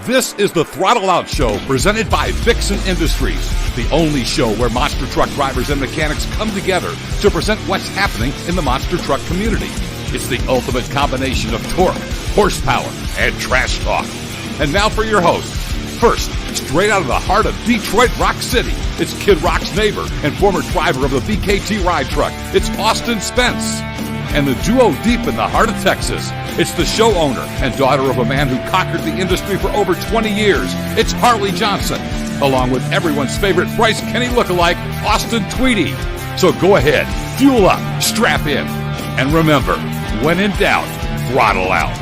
This is the Throttle Out Show presented by Vixen Industries, the only show where monster truck drivers and mechanics come together to present what's happening in the monster truck community. It's the ultimate combination of torque, horsepower, and trash talk. And now for your host. First, straight out of the heart of Detroit Rock City, it's Kid Rock's neighbor and former driver of the VKT ride truck. It's Austin Spence. And the duo deep in the heart of Texas, it's the show owner and daughter of a man who conquered the industry for over 20 years. It's Harley Johnson, along with everyone's favorite Bryce Kenny lookalike, Austin Tweedy. So go ahead, fuel up, strap in, and remember, when in doubt, throttle out.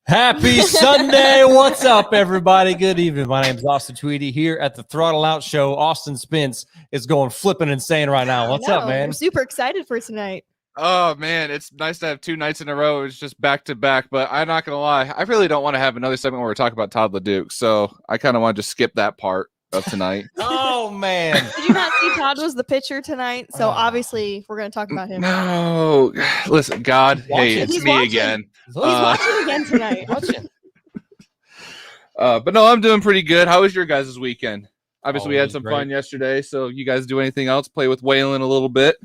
Happy Sunday. What's up, everybody? Good evening. My name is Austin Tweedy here at the Throttle Out Show. Austin Spence is going flipping insane right now. What's up, man? We're super excited for tonight. Oh, man, it's nice to have 2 nights in a row. It's just back to back, but I'm not going to lie. I really don't want to have another segment where we're talking about Todd LeDuc, so I kind of want to just skip that part of tonight. Oh, man. Did you not see Todd was the pitcher tonight? So obviously we're going to talk about him. No. Listen, God, hey, it's He's me watching. again. He's watching again tonight. But no, I'm doing pretty good. How was your guys' weekend? Obviously, we it had was some great. fun yesterday, so you guys do anything else? Play with Waylon a little bit?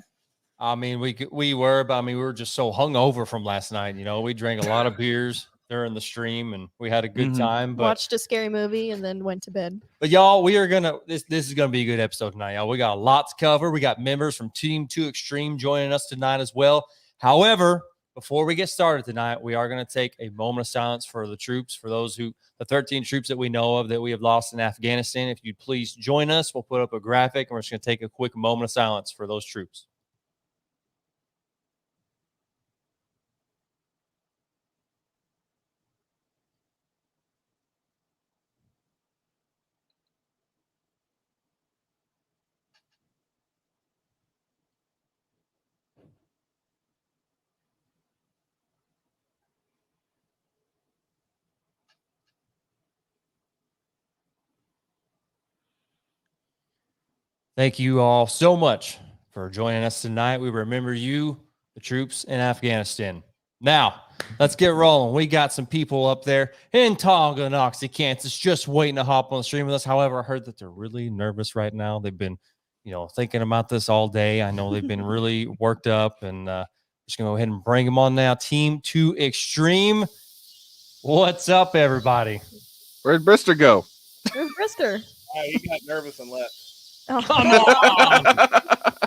I mean, we were, but I mean, we were just so hungover from last night. You know, we drank a lot of beers during the stream, and we had a good time. But Watched a scary movie and then went to bed. y'all, we are gonna this is gonna be a good episode tonight, y'all. We got a lot to cover. We got members from Team 2 Extreme joining us tonight as well. However, before we get started tonight, we are going to take a moment of silence for the troops, for the 13 troops that we know of that we have lost in Afghanistan. If you'd please join us, we'll put up a graphic, and we're just going to take a quick moment of silence for those troops. Thank you all so much for joining us tonight. We remember you, the troops in Afghanistan. Now, let's get rolling. We got some people up there in Tonganoxie, Kansas, just waiting to hop on the stream with us. However, I heard that they're really nervous right now. They've been, thinking about this all day. I know they've been really worked up, and just going to go ahead and bring them on now. Team 2 Extreme. What's up, everybody? Where'd Brister go? Where's Brister? He got nervous and left. Oh. Come on. I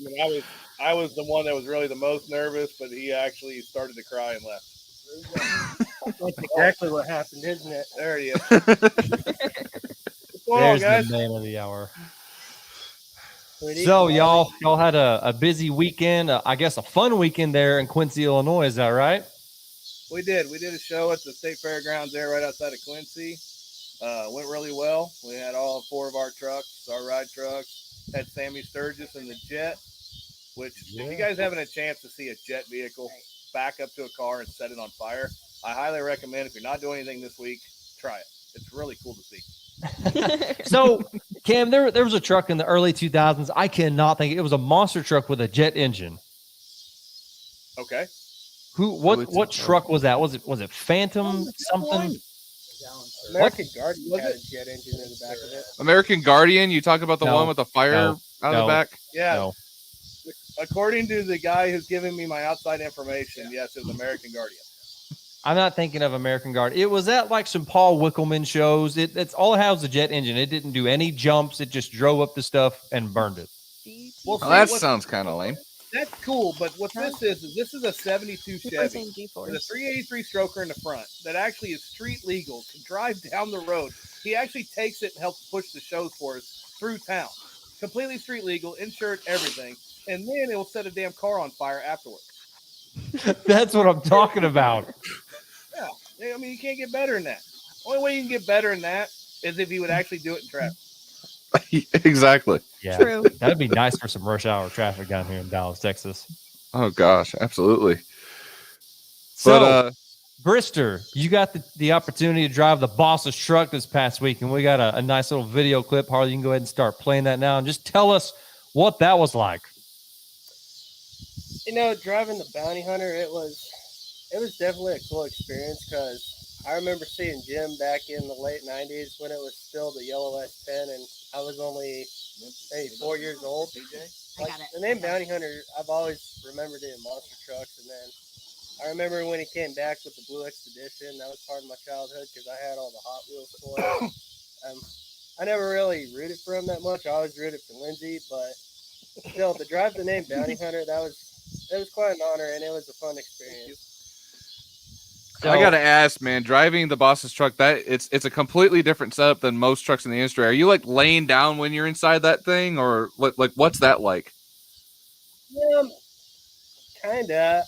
mean, I was the one that was really the most nervous, but he actually started to cry and left. That's exactly what happened, isn't it? There he is. What's going on, There's guys? the man of the hour. Pretty So cool. y'all had a busy weekend, I guess a fun weekend there in Quincy, Illinois. Is that right? We did. We did a show at the State Fairgrounds there right outside of Quincy. Went really well. We had all 4 of our trucks, our ride trucks. Had Sammy Sturgis in the Jet, which if you guys haven't a chance to see a jet vehicle back up to a car and set it on fire, I highly recommend, if you're not doing anything this week, try it. It's really cool to see. So, Cam, there was a truck in the early 2000s. I cannot think. It was a monster truck with a jet engine. Okay. What truck was that? Was it Phantom something? American Guardian had a jet engine in the back of it. American Guardian? You talk about the No, one with the fire out of the back? Yeah. No. According to the guy who's giving me my outside information, yes, it was American Guardian. I'm not thinking of American Guard. It was at like some Paul Wickelman shows. It's all it had was a jet engine. It didn't do any jumps. It just drove up the stuff and burned it. Well, Well, that sounds kind of lame. That's cool, but what this is a 72 Chevy with a G-force. 383 stroker in the front that actually is street legal, can drive down the road. He actually takes it and helps push the shows for us through town. Completely street legal, insured, everything. And then it will set a damn car on fire afterwards. That's what I'm talking about. Yeah, I mean, you can't get better than that. Only way you can get better than that is if he would actually do it in traffic. Exactly. Yeah, True. that'd be nice for some rush hour traffic down here in Dallas, Texas. Oh, gosh, absolutely. So, But Brister, you got the opportunity to drive the boss's truck this past week, and we got a nice little video clip. Harley, you can go ahead and start playing that now and just tell us what that was like. Driving the Bounty Hunter, it was definitely a cool experience because I remember seeing Jim back in the late 90s when it was still the yellow S10, and I was only maybe 4 years old. Like, the name Bounty Hunter, I've always remembered it in monster trucks, and then I remember when he came back with the Blue Expedition. That was part of my childhood because I had all the Hot Wheels toys. I never really rooted for him that much. I always rooted for Lindsay, but still, to drive the name Bounty Hunter, it was quite an honor, and it was a fun experience. So, I gotta ask, man, driving the boss's truck, that it's a completely different setup than most trucks in the industry. Are you like laying down when you're inside that thing, or what's that like? Kinda.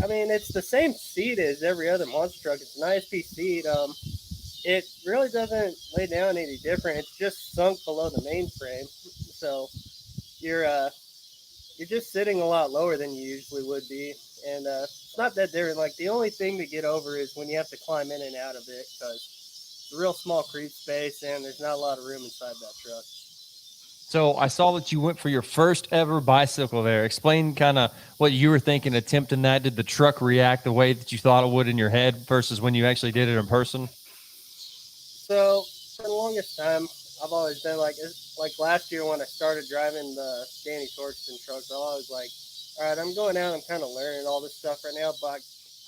I mean, it's the same seat as every other monster truck. It's an ISP seat. It really doesn't lay down any different. It's just sunk below the mainframe, so you're just sitting a lot lower than you usually would be, and it's not that different. Like, the only thing to get over is when you have to climb in and out of it because it's a real small creep space and there's not a lot of room inside that truck. So I saw that you went for your first ever bicycle there. Explain kind of what you were thinking attempting that. Did the truck react the way that you thought it would in your head versus when you actually did it in person? So for the longest time, I've always been like last year when I started driving the Danny Torchton trucks, I was like, all right, I'm going out, I'm kind of learning all this stuff right now, but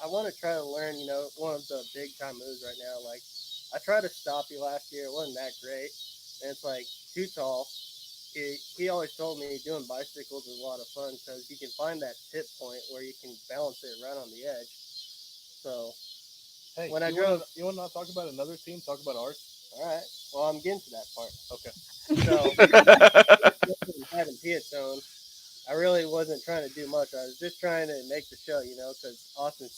I want to try to learn, one of the big time moves right now. Like, I tried to stop you last year. It wasn't that great. And it's like too tall. He always told me doing bicycles is a lot of fun because you can find that tip point where you can balance it right on the edge. So, Hey, when you want to not talk about another team? Talk about ours. All right. Well, I'm getting to that part. Okay. So, having Piatone, I really wasn't trying to do much. I was just trying to make the show, because Austin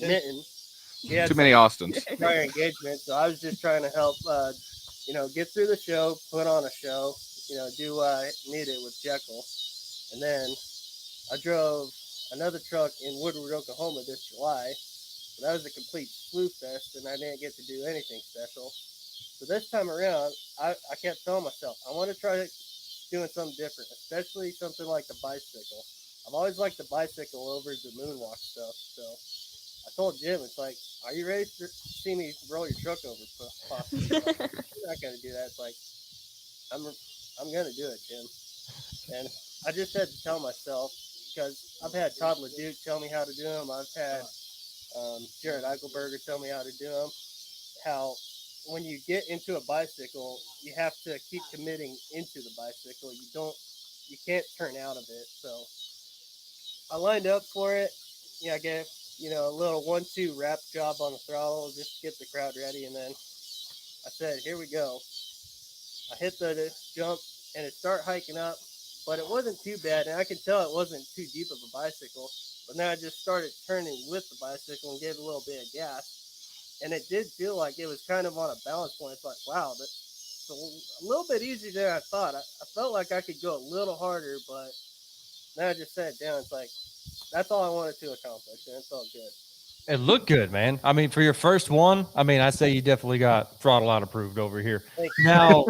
Minton. He had Too many Austins. prior engagement, so I was just trying to help, get through the show, put on a show, do what I needed with Jekyll. And then I drove another truck in Woodward, Oklahoma this July. So that was a complete slew fest, and I didn't get to do anything special. So this time around, I kept telling myself, I want to try doing something different, especially something like the bicycle. I've always liked the bicycle over the moonwalk stuff, so I told Jim, it's like, are you ready to see me roll your truck over? Possibly? I'm not going to do that. It's like, I'm going to do it, Jim. And I just had to tell myself, because I've had Todd LeDuc tell me how to do them. I've had Jared Eichelberger tell me how to do them. How when you get into a bicycle, you have to keep committing into the bicycle. You can't turn out of it. So I lined up for it. I gave a little 1-2 wrap job on the throttle just to get the crowd ready, and then I said, here we go. I hit the jump and it started hiking up, but it wasn't too bad, and I could tell it wasn't too deep of a bicycle. But then I just started turning with the bicycle and gave a little bit of gas, and it did feel like it was kind of on a balance point. It's like, wow, that's a little bit easier than I thought. I felt like I could go a little harder, but then I just sat down. It's like, that's all I wanted to accomplish, and it felt good. It looked good, man. I mean, for your first one, I say you definitely got throttle out approved over here. Now,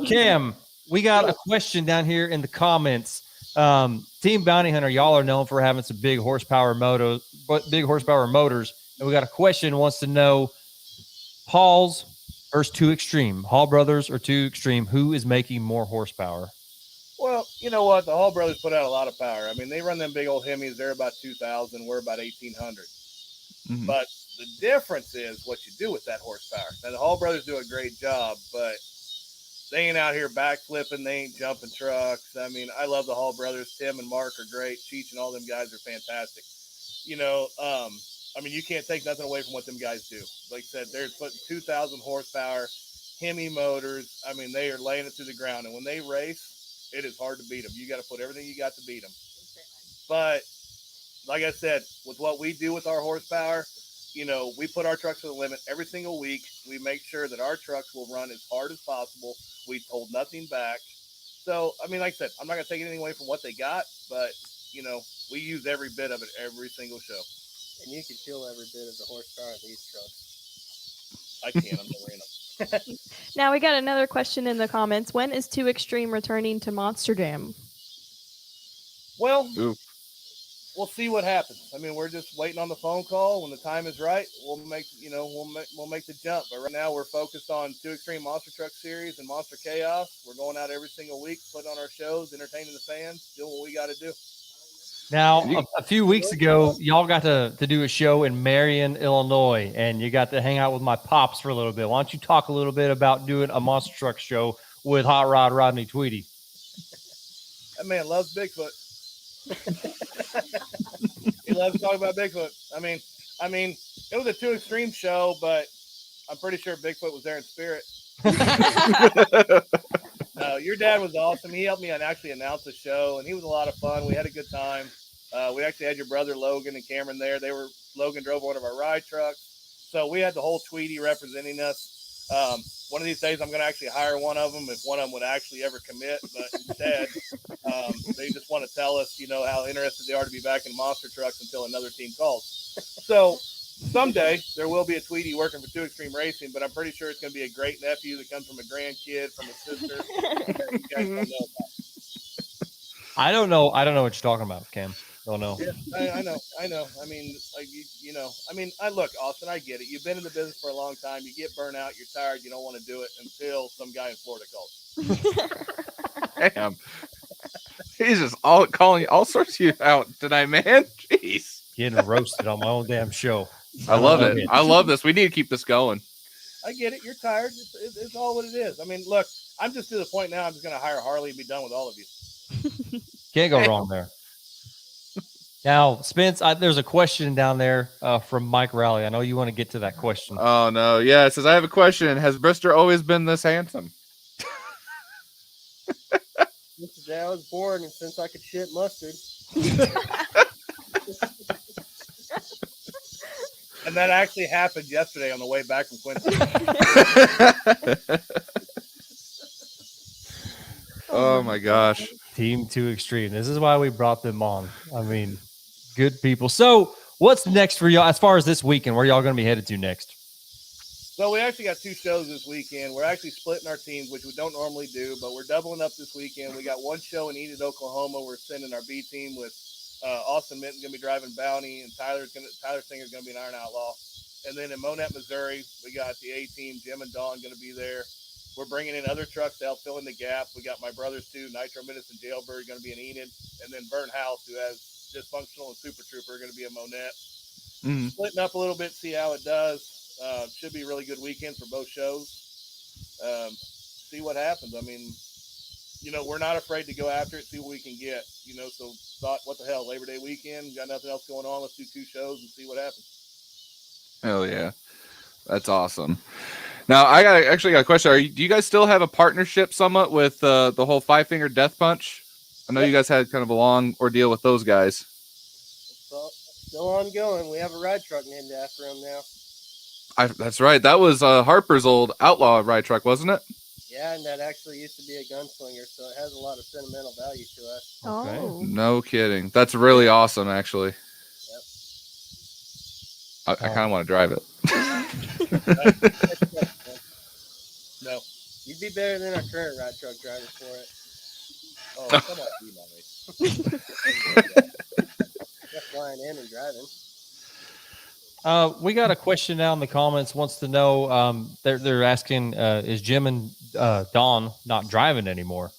Cam, we got a question down here in the comments. Team Bounty Hunter, y'all are known for having some big horsepower motors, and we got a question wants to know Hall's versus 2 Extreme, Hall Brothers or 2 Extreme, who is making more horsepower? Well, you know what? The Hall brothers put out a lot of power. I mean, they run them big old Hemis. They're about 2,000. We're about 1,800. Mm-hmm. But the difference is what you do with that horsepower. Now, the Hall brothers do a great job, but they ain't out here backflipping. They ain't jumping trucks. I mean, I love the Hall brothers. Tim and Mark are great. Cheech and all them guys are fantastic. I mean, you can't take nothing away from what them guys do. Like I said, they're putting 2,000 horsepower, Hemi motors. I mean, they are laying it through the ground. And when they race, it is hard to beat them. You got to put everything you got to beat them. But like I said, with what we do with our horsepower, we put our trucks to the limit every single week. We make sure that our trucks will run as hard as possible. We hold nothing back. So, I mean, like I said, I'm not going to take anything away from what they got, but we use every bit of it every single show. And you can feel every bit of the horsepower in these trucks. I can't. I'm never in them. Now we got another question in the comments. When is Too Extreme returning to Monster Jam? Well, Ooh. we'll see what happens. I mean, we're just waiting on the phone call. When the time is right, we'll make the jump. But right now, we're focused on Too Extreme Monster Truck Series and Monster Chaos. We're going out every single week, putting on our shows, entertaining the fans, doing what we got to do. Now, a few weeks ago, y'all got to do a show in Marion, Illinois, and you got to hang out with my pops for a little bit. Why don't you talk a little bit about doing a monster truck show with Hot Rod Rodney Tweedy? That man loves Bigfoot. He loves talking about Bigfoot. I mean, it was a Too Extreme show, but I'm pretty sure Bigfoot was there in spirit. Your dad was awesome. He helped me actually announce the show, and he was a lot of fun. We had a good time. We actually had your brother Logan and Cameron there. Logan drove one of our ride trucks, so we had the whole Tweety representing us. One of these days, I'm going to actually hire one of them if one of them would actually ever commit. But instead, they just want to tell us, how interested they are to be back in monster trucks until another team calls. So someday there will be a Tweety working for Too Extreme Racing, but I'm pretty sure it's going to be a great nephew that comes from a grandkid, from a sister. You guys don't know about. I don't know what you're talking about, Cam. Don't know. Yeah, I know. I mean, look, Austin, I get it. You've been in the business for a long time. You get burnt out. You're tired. You don't want to do it until some guy in Florida calls. Damn. He's just calling all sorts of you out tonight, man. Jeez. Getting roasted on my own damn show. I love it. I love this. We need to keep this going. I get it. You're tired. It's all what it is. I mean, look, I'm just to the point now. I'm just going to hire Harley and be done with all of you. Can't go wrong there. Now, Spence, there's a question down there from Mike Rowley. I know you want to get to that question. Oh, no. Yeah, it says, I have a question. Has Brister always been this handsome? Since the day I was born and since I could shit mustard. And that actually happened yesterday on the way back from Quincy. Oh, my gosh. Team Too Extreme. This is why we brought them on. I mean, good people. So what's next for y'all as far as this weekend? Where y'all going to be headed to next? So we actually got 2 shows this weekend. We're actually splitting our teams, which we don't normally do, but we're doubling up this weekend. We got one show in Enid, Oklahoma. We're sending our B team with Austin Minton going to be driving Bounty, and Tyler Singer's going to be an Iron Outlaw. And then in Monette, Missouri, we got the A team, Jim and Dawn, going to be there. We're bringing in other trucks to help fill in the gap. We got my brothers too, Nitro Menace and Jailbird, going to be in Enid, and then Burnt House, who has Dysfunctional and Super Trooper, going to be in Monette. Mm-hmm. Splitting up a little bit, see how it does. Should be a really good weekend for both shows. See what happens. I mean, we're not afraid to go after it, see what we can get. So thought, what the hell, Labor Day weekend, got nothing else going on. Let's do 2 shows and see what happens. Hell yeah. That's awesome. Now, I got a question. Do you guys still have a partnership somewhat with the whole Five Finger Death Punch? I know you guys had kind of a long ordeal with those guys. Still ongoing. We have a ride truck named after him now. That's right. That was Harper's old outlaw ride truck, wasn't it? Yeah, and that actually used to be a gunslinger, so it has a lot of sentimental value to us. Okay. Oh. No kidding. That's really awesome, actually. Yep. I kind of want to drive it. No. You'd be better than our current ride truck driver for it. Oh, come on, be my Just flying in and driving. We got a question now in the comments. Wants to know. They're asking, is Jim and Dawn not driving anymore?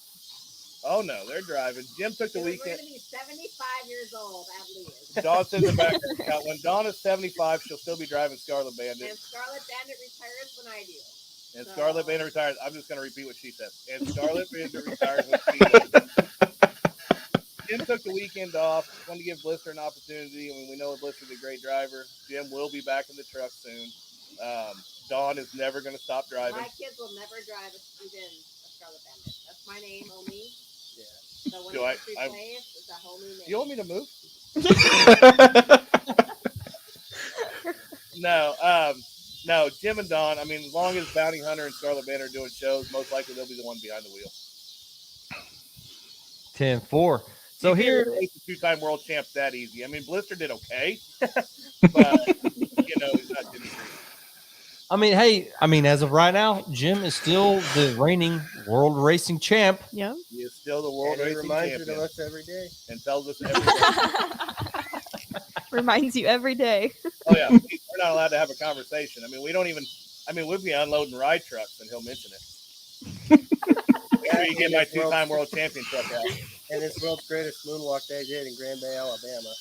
Oh no, they're driving. Jim took the weekend. We're going to be 75 years old at least. Dawn's in the back. Now, when Dawn is 75, she'll still be driving Scarlet Bandit. And Scarlet Bandit retires when I do. And Scarlet Bandit retires. I'm just going to repeat what she said. And Scarlet Bandit retires when she does. Jim took the weekend off. Wanted to give Blister an opportunity. I mean, we know Blister's a great driver. Jim will be back in the truck soon. Dawn is never going to stop driving. My kids will never drive even a Scarlet Bandit. That's my name, Omi. Yeah. So when Do it's replaced, it's a whole new name. You want me to move? No, Jim and Dawn, I mean, as long as Bounty Hunter and Scarlet Bandit are doing shows, most likely they'll be the one behind the wheel. 10-4. So you can't here, replace the 2-time world champ that easy. I mean, Blister did okay, but you know, he's not Jimmy Green. I mean, hey, as of right now, Jim is still the reigning world racing champ. Yeah. He is still the world And he racing reminds it champion of us every day. and tells us every day. Reminds you every day. Oh yeah, we're not allowed to have a conversation. I mean, we don't even. I mean, we'll be unloading ride trucks and he'll mention it. Make sure you get my 2-time world champion truck out. And it's world's greatest moonwalk they did in Grand Bay, Alabama.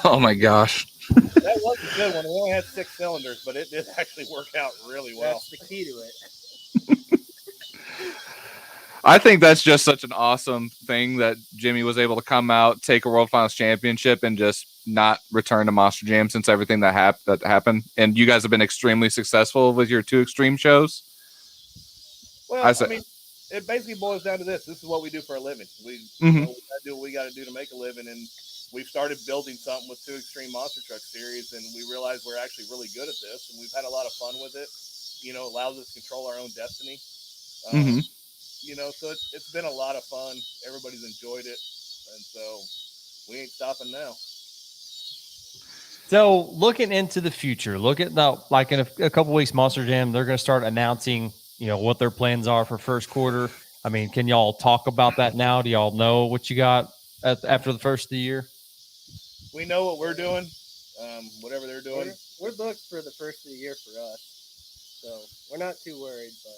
Oh my gosh. That was a good one. We only had 6 cylinders, but it did actually work out really well. That's the key to it. I think that's just such an awesome thing that Jimmy was able to come out, take a World Finals championship, and just not return to Monster Jam since everything that happened. And you guys have been extremely successful with your 2 extreme shows. Well, I mean, it basically boils down to this. This is what we do for a living. We, you know, we gotta do what we got to do to make a living, and we've started building something with 2 Extreme Monster Truck Series, and we realized we're actually really good at this, and we've had a lot of fun with it. You know, it allows us to control our own destiny. You know, so it's been a lot of fun. Everybody's enjoyed it, and so we ain't stopping now. So looking into the future, look at now, like in a couple weeks, Monster Jam, they're going to start announcing, you know, what their plans are for first quarter. I mean, can y'all talk about that now? Do y'all know what you got after the first of the year? We know what we're doing, whatever they're doing. We're booked for the first of the year for us, so we're not too worried. But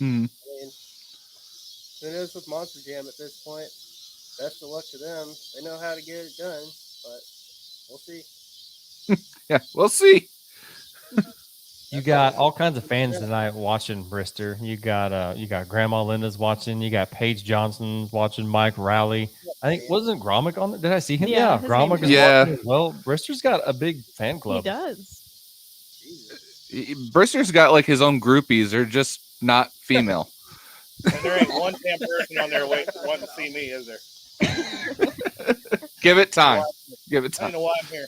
I mean, who knows with Monster Jam at this point? Best of luck to them. They know how to get it done, but we'll see. Yeah, we'll see. You got all kinds of fans tonight watching Brister. You got Grandma Linda's watching. You got Paige Johnson watching. Mike Rowley. I think wasn't Gromick on there? Did I see him? Yeah, Yeah, his Gromick name is is- watching as well. Brister's got a big fan He club. does. Brister's got like his own groupies. They're just not female. And there ain't one damn person on there wanting to see me, is there? Give it time. Give it I don't time. know why I'm here.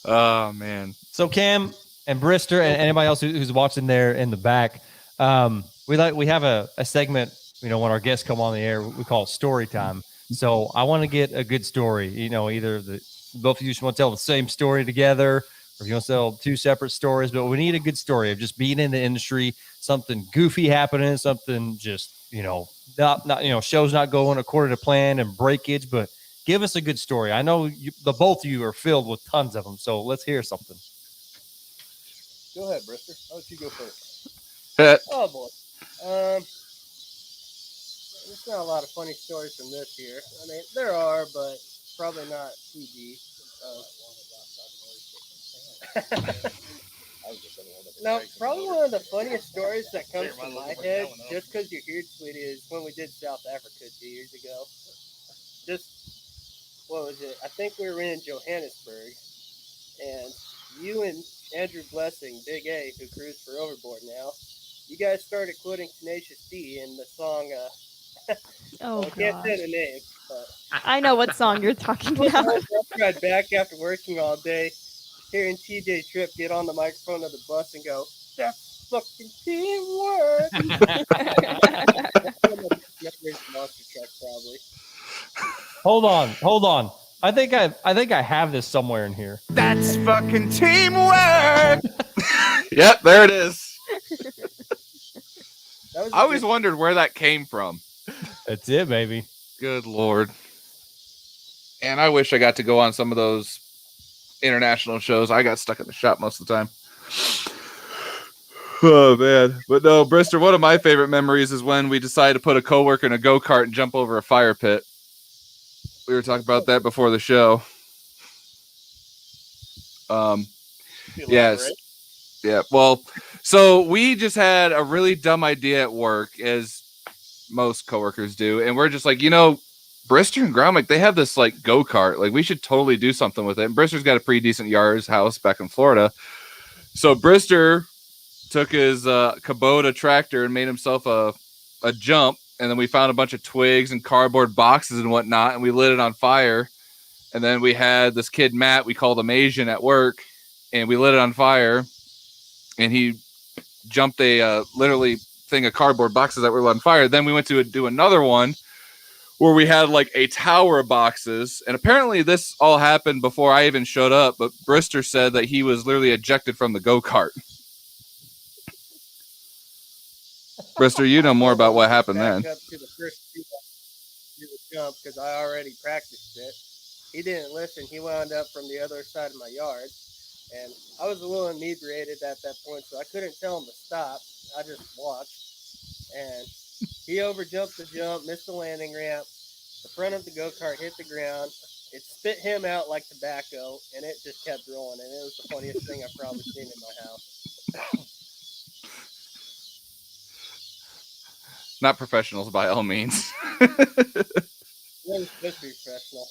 Oh man. So Cam and Brister and anybody else who's watching there in the back, we have a segment, you know, when our guests come on the air, we call it story time. So I want to get a good story, you know, either both of you just want to tell the same story together, or if you want to tell 2 separate stories, but we need a good story of just being in the industry, something goofy happening, something just, you know, not you know, show's not going according to plan and breakage, but give us a good story. I know the both of you are filled with tons of them, so let's hear something. Go ahead, Brister. I'll let you go first. Oh boy. There's not a lot of funny stories from this year. I mean, there are, but probably not PG. No, probably one of the funniest stories that comes to my head, just because you're here, sweetie, is when we did South Africa 2 years ago. What was it? I think we were in Johannesburg, and you and Andrew Blessing, Big A, who cruised for Overboard now, you guys started quoting Tenacious D in the song, Oh, I can't gosh. say the name, but I know what song you're talking about. I tried back after working all day, hearing TJ Tripp get on the microphone of the bus and go, "That's fucking teamwork." Monster truck, probably. Hold on. I think I have this somewhere in here. That's fucking teamwork. Yep, there it is. That was I always wondered where that came from. That's it, baby. Good Lord. And I wish I got to go on some of those international shows. I got stuck in the shop most of the time. Oh, man. But no, Brister, one of my favorite memories is when we decided to put a coworker in a go-kart and jump over a fire pit. We were talking about that before the show. Yes. Yeah. Well, so we just had a really dumb idea at work, as most coworkers do, and we're just like, you know, Brister and Gromick, they have this like go-kart. Like, we should totally do something with it. And Brister's got a pretty decent house back in Florida. So Brister took his Kubota tractor and made himself a jump. And then we found a bunch of twigs and cardboard boxes and whatnot, and we lit it on fire. And then we had this kid, Matt, we called him Asian, at work, and we lit it on fire. And he jumped literally thing of cardboard boxes that were on fire. Then we went to do another one where we had like a tower of boxes. And apparently this all happened before I even showed up. But Brister said that he was literally ejected from the go-kart. Brister, you know more about what happened then. Back up to the first do the jump because I already practiced it. He didn't listen. He wound up from the other side of my yard. And I was a little inebriated at that point, so I couldn't tell him to stop. I just watched. And he overjumped the jump, missed the landing ramp. The front of the go-kart hit the ground. It spit him out like tobacco, and it just kept rolling. And it was the funniest thing I've probably seen in my house. Not professionals by all means. It was supposed to be professional.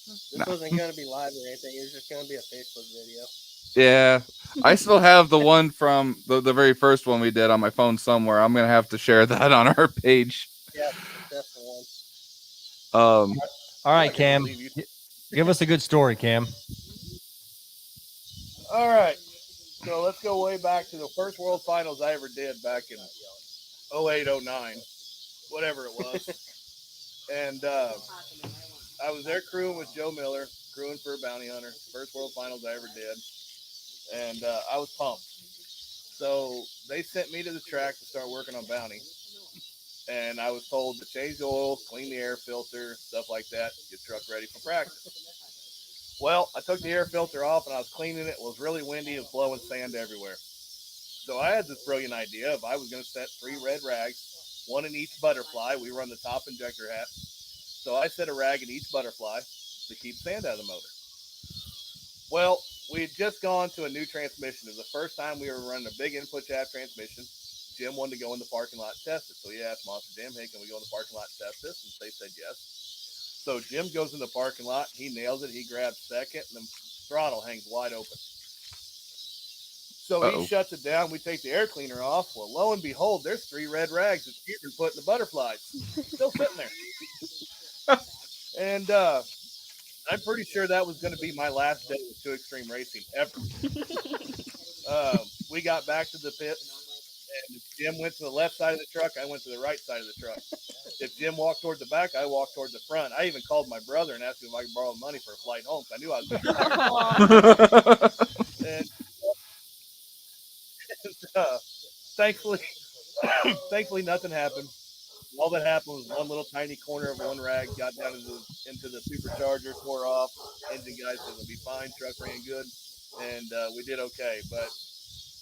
This wasn't going to be live or anything. It was just going to be a Facebook video. Yeah, I still have the one from the very first one we did on my phone somewhere. I'm gonna have to share that on our page. Yeah, that's the one. All right, Cam, give us a good story, Cam. All right. So let's go way back to the first World Finals I ever did back in 08, 09, whatever it was. And I was there crewing with Joe Miller, crewing for a bounty hunter. First World Finals I ever did. And I was pumped. So they sent me to the track to start working on bounty. And I was told to change the oil, clean the air filter, stuff like that, get truck ready for practice. Well, I took the air filter off and I was cleaning it. It was really windy. It was blowing sand everywhere. So I had this brilliant idea of I was going to set 3 red rags, 1 in each butterfly. We run the top injector hat. So I set a rag in each butterfly to keep sand out of the motor. Well, we had just gone to a new transmission. It was the first time we were running a big input shaft transmission. Jim wanted to go in the parking lot and test it. So he asked Monster Jim, hey, can we go in the parking lot and test this? And they said yes. So Jim goes in the parking lot. He nails it. He grabs second, and the throttle hangs wide open. So he shuts it down. We take the air cleaner off. Well, lo and behold, there's 3 red rags that he's been putting the butterflies. Still sitting there. And I'm pretty sure that was going to be my last day with 2 Extreme Racing ever. We got back to the pits, and Jim went to the left side of the truck. I went to the right side of the truck. If Jim walked toward the back, I walked toward the front. I even called my brother and asked him if I could borrow money for a flight home. I knew I was going to and thankfully, nothing happened. All that happened was one little tiny corner of one rag got down into the supercharger, tore off. Engine guy said it'll be fine. Truck ran good, and we did okay. But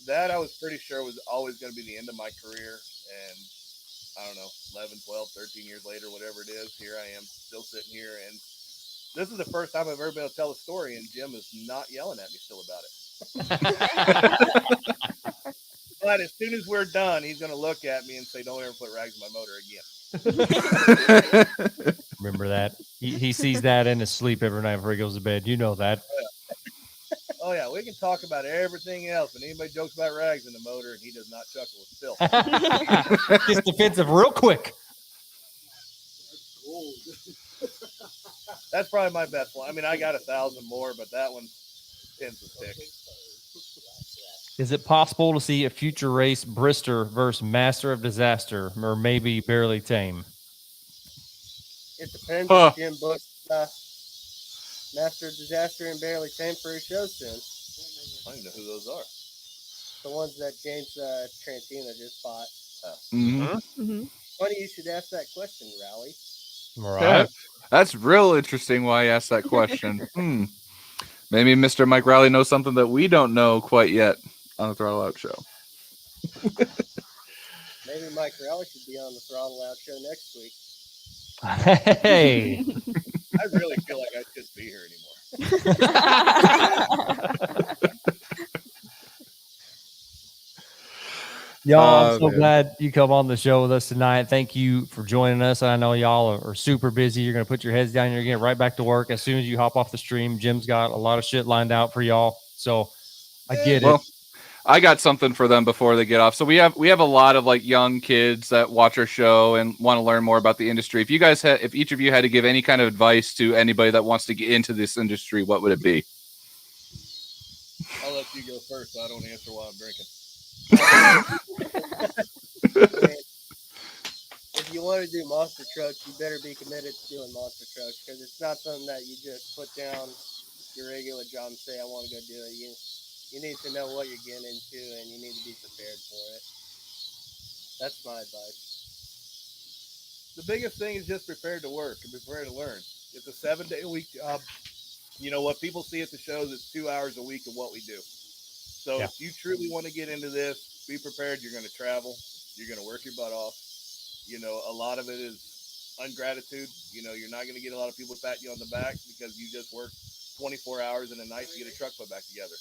that I was pretty sure was always going to be the end of my career. And I don't know, 11, 12, 13 years later, whatever it is, here I am still sitting here. And this is the first time I've ever been able to tell a story, and Jim is not yelling at me still about it. But as soon as we're done, he's going to look at me and say, don't ever put rags in my motor again. Remember that. He sees that in his sleep every night before he goes to bed. You know that. Oh, yeah. We can talk about everything else. But anybody jokes about rags in the motor, and he does not chuckle with Phil. Gets defensive real quick. That's probably my best one. I mean, I got 1,000 more, but that one tends to stick. Is it possible to see a future race Brister versus Master of Disaster, or maybe Barely Tame? It depends if Jim books Master of Disaster and Barely Tame for his show soon. I don't even know who those are. The ones that James Trantina just bought. Funny you should ask that question, Rowley. Right. Yeah, that's real interesting why I asked that question. Maybe Mr. Mike Riley knows something that we don't know quite yet on the Throttle Out Show. Maybe Mike Rowley should be on the Throttle Out Show next week. Hey. I really feel like I shouldn't be here anymore. Y'all, I'm so glad you come on the show with us tonight. Thank you for joining us. I know y'all are super busy. You're going to put your heads down. You're going to get right back to work as soon as you hop off the stream. Jim's got a lot of shit lined out for y'all. So I get it. I got something for them before they get off. So we have a lot of like young kids that watch our show and want to learn more about the industry. If each of you had to give any kind of advice to anybody that wants to get into this industry, what would it be? I'll let you go first so I don't answer while I'm drinking. If you want to do monster trucks, you better be committed to doing monster trucks because it's not something that you just put down your regular job and say, I want to go do it. You need to know what you're getting into and you need to be prepared for it. That's my advice. The biggest thing is just prepared to work and prepared to learn. It's a 7-day-a-week job. You know, what people see at the shows is 2 hours a week of what we do. So Yeah. if you truly want to get into this, be prepared. You're going to travel. You're going to work your butt off. You know, a lot of it is ungratitude. You know, you're not going to get a lot of people pat you on the back because you just worked 24 hours in a night to get a truck put back together.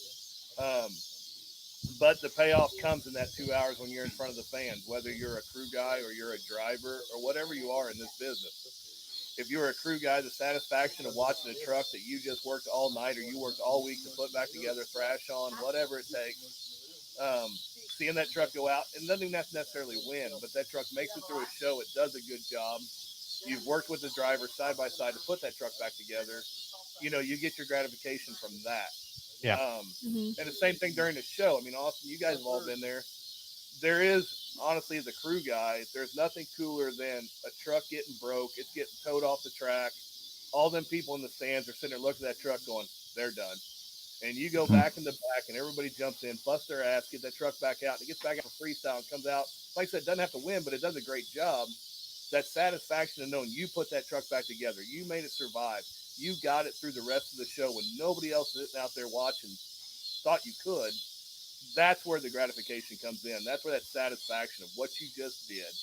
But the payoff comes in that 2 hours when you're in front of the fans, whether you're a crew guy or you're a driver or whatever you are in this business. If you're a crew guy, the satisfaction of watching a truck that you just worked all night or you worked all week to put back together, thrash on, whatever it takes, seeing that truck go out, and doesn't even have to necessarily win, but that truck makes it through a show, it does a good job. You've worked with the driver side by side to put that truck back together. You know, you get your gratification from that. Yeah. And the same thing during the show. I mean, Austin, you guys have all been there. There is, honestly, as a crew guy, there's nothing cooler than a truck getting broke. It's getting towed off the track. All them people in the stands are sitting there looking at that truck going, they're done. And you go back in the back and everybody jumps in, busts their ass, get that truck back out. And it gets back out for freestyle and comes out. Like I said, doesn't have to win, but it does a great job. That satisfaction of knowing you put that truck back together. You made it survive. You got it through the rest of the show when nobody else sitting out there watching thought you could. That's where the gratification comes in. That's where that satisfaction of what you just did,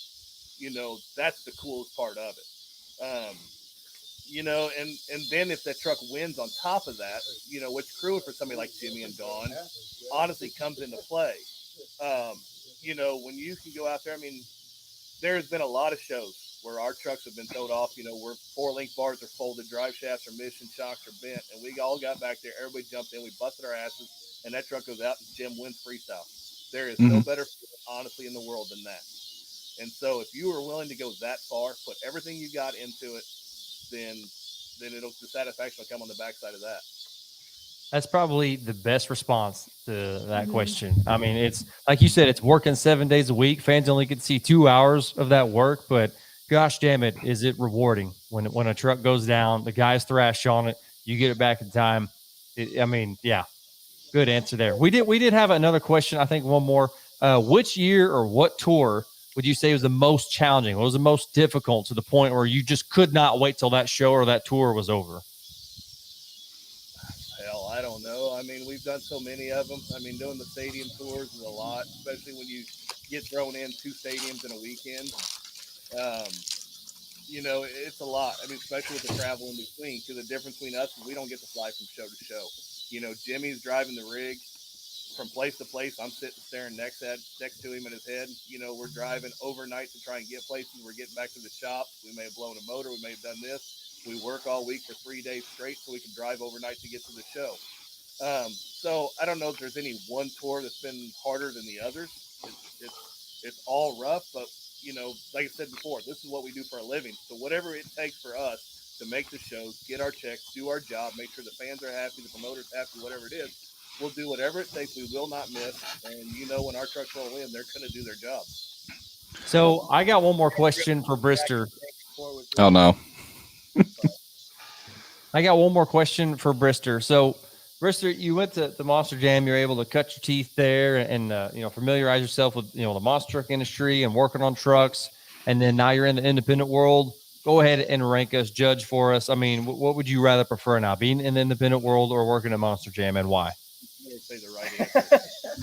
you know, that's the coolest part of it. You know, and then if that truck wins on top of that, you know, which crewing for somebody like Jimmy and Dawn honestly comes into play. You know, when you can go out there, I mean, there's been a lot of shows where our trucks have been towed off, you know, where 4-link bars are folded, drive shafts are missing, shocks are bent, and we all got back there, everybody jumped in, we busted our asses, and that truck goes out and Jim wins freestyle. There is no better feeling, honestly, in the world than that. And so if you are willing to go that far, put everything you got into it, then the satisfaction will come on the backside of that. That's probably the best response to that question. I mean, it's like you said, it's working 7 days a week. Fans only get to see 2 hours of that work, but gosh damn it, is it rewarding when a truck goes down, the guys thrash on it, you get it back in time. I mean, yeah, good answer there. We did have another question. I think one more. Which year or what tour would you say was the most challenging? What was the most difficult to the point where you just could not wait till that show or that tour was over? Hell, I don't know. I mean, we've done so many of them. I mean, doing the stadium tours is a lot, especially when you get thrown in 2 stadiums in a weekend. You know, it's a lot. I mean, especially with the travel in between, because the difference between us is we don't get to fly from show to show. You know, Jimmy's driving the rig from place to place. I'm sitting staring next to him in his head. You know, we're driving overnight to try and get places. We're getting back to the shop. We may have blown a motor. We may have done this. We work all week for 3 days straight so we can drive overnight to get to the show. So I don't know if there's any one tour that's been harder than the others. It's all rough, but you know, like I said before, this is what we do for a living. So whatever it takes for us to make the shows, get our checks, do our job, make sure the fans are happy, the promoters happy, whatever it is, we'll do whatever it takes. We will not miss. And you know, when our trucks roll in, they're going to do their job. So I got one more question for Brister. Oh no. I got one more question for Brister. So, Brister, you went to the Monster Jam. You're able to cut your teeth there and you know, familiarize yourself with, you know, the monster truck industry and working on trucks. And then now you're in the independent world. Go ahead and rank us, judge for us. I mean, what would you rather prefer now, being in the independent world or working at Monster Jam, and why? You better say the right answer.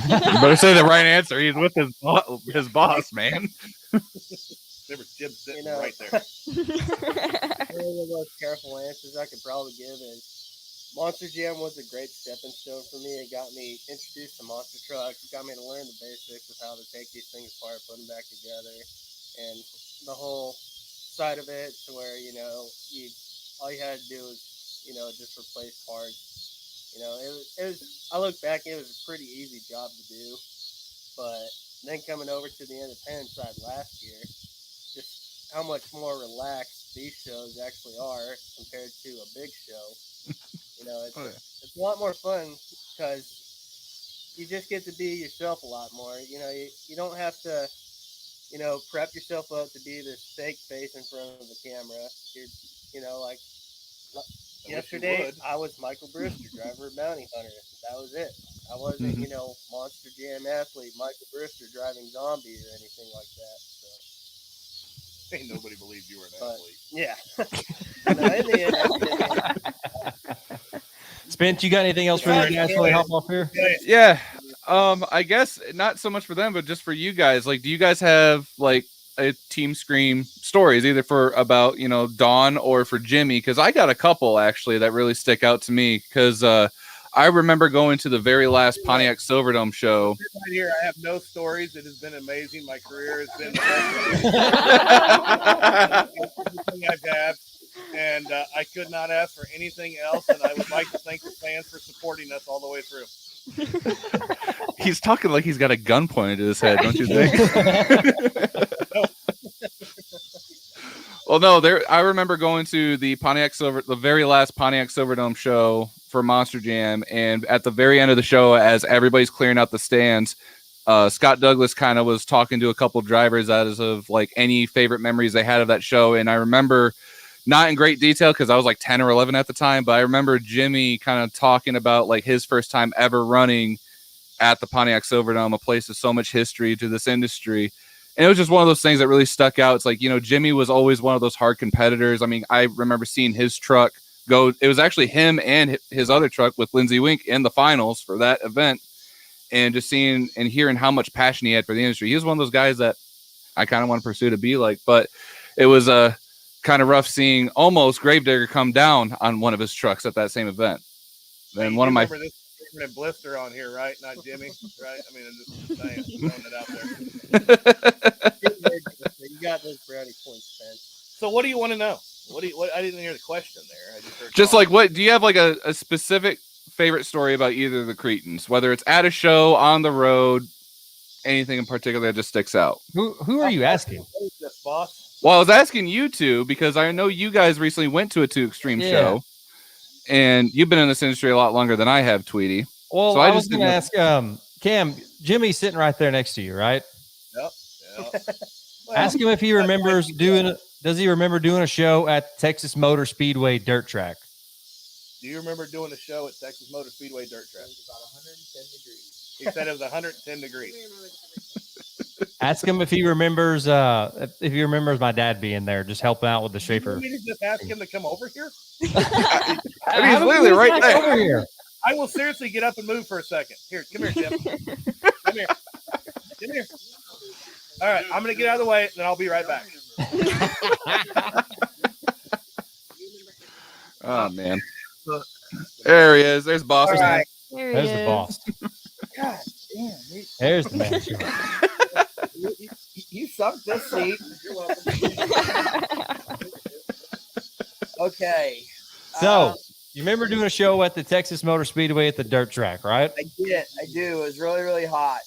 You better say the right answer. He's with his boss, man. There was Jim sitting You know, right there. One of the most careful answers I could probably give is Monster Jam was a great stepping stone for me. It got me introduced to monster trucks, got me to learn the basics of how to take these things apart, put them back together, and the whole side of it to where, you know, all you had to do was, you know, just replace parts. You know, it was I look back, it was a pretty easy job to do, but then coming over to the independent side last year, just how much more relaxed these shows actually are compared to a big show. You know, it's a lot more fun because you just get to be yourself a lot more. You know, you don't have to, you know, prep yourself up to be this fake face in front of the camera. You know, like yesterday, I was Michael Brister, driver of Bounty Hunter. That was it. I wasn't, you know, Monster Jam athlete, Michael Brister driving Zombie or anything like that. So. Ain't nobody believed you were an athlete. Yeah. No, in the end, Spence, you got anything else for the guys before we hop off here? Yeah. I guess not so much for them, but just for you guys. Like, do you guys have like a Team Scream stories, either for about, you know, Dawn or for Jimmy? Because I got a couple actually that really stick out to me. Because I remember going to the very last Pontiac Silverdome show. Right here, I have no stories. It has been amazing. My career has been everything I've had, and I could not ask for anything else. And I would like to thank the fans for supporting us all the way through. He's talking like he's got a gun pointed to his head, don't you think? Well, no, I remember going to the very last Pontiac Silverdome show for Monster Jam, and at the very end of the show, as everybody's clearing out the stands, Scott Douglas kind of was talking to a couple drivers as of like any favorite memories they had of that show, and I remember, not in great detail because I was like 10 or 11 at the time, but I remember Jimmy kind of talking about like his first time ever running at the Pontiac Silverdome, a place with so much history to this industry. And it was just one of those things that really stuck out. It's like, you know, Jimmy was always one of those hard competitors. I mean, I remember seeing his truck go. It was actually him and his other truck with Lindsey Wink in the finals for that event. And just seeing and hearing how much passion he had for the industry. He was one of those guys that I kind of want to pursue to be like. But it was kind of rough seeing almost Gravedigger come down on one of his trucks at that same event. Then one of my and Blister on here, right? Not Jimmy, right? I mean, I'm just saying, throwing it out there. You got those brownie points, Ben. So, what do you want to know? What I didn't hear the question there. I just heard like, what do you have like a specific favorite story about either of the Cretans, whether it's at a show, on the road, anything in particular that just sticks out? Who are you asking? This boss. Well, I was asking you two because I know you guys recently went to a Too Extreme show. And you've been in this industry a lot longer than I have, Tweety. Well, so I was going to ask Cam, Jimmy's sitting right there next to you, right? Yep. Ask him if he remembers does he remember doing a show at Texas Motor Speedway dirt track? Do you remember doing a show at Texas Motor Speedway dirt track? It was about 110 degrees. He said it was 110 degrees. Ask him if he remembers my dad being there, just helping out with the Schaefer. You mean just ask him to come over here? I mean, he's literally right there. Over here. I will seriously get up and move for a second. Here, come here, Jim. Come here. Come here. All right, I'm going to get out of the way, then I'll be right back. Oh, man. There he is. There's boss. Right. There's the boss. God damn. There's the man. You sucked this seat. You're welcome. Okay. So, you remember doing a show at the Texas Motor Speedway at the dirt track, right? I did. I do. It was really, really hot.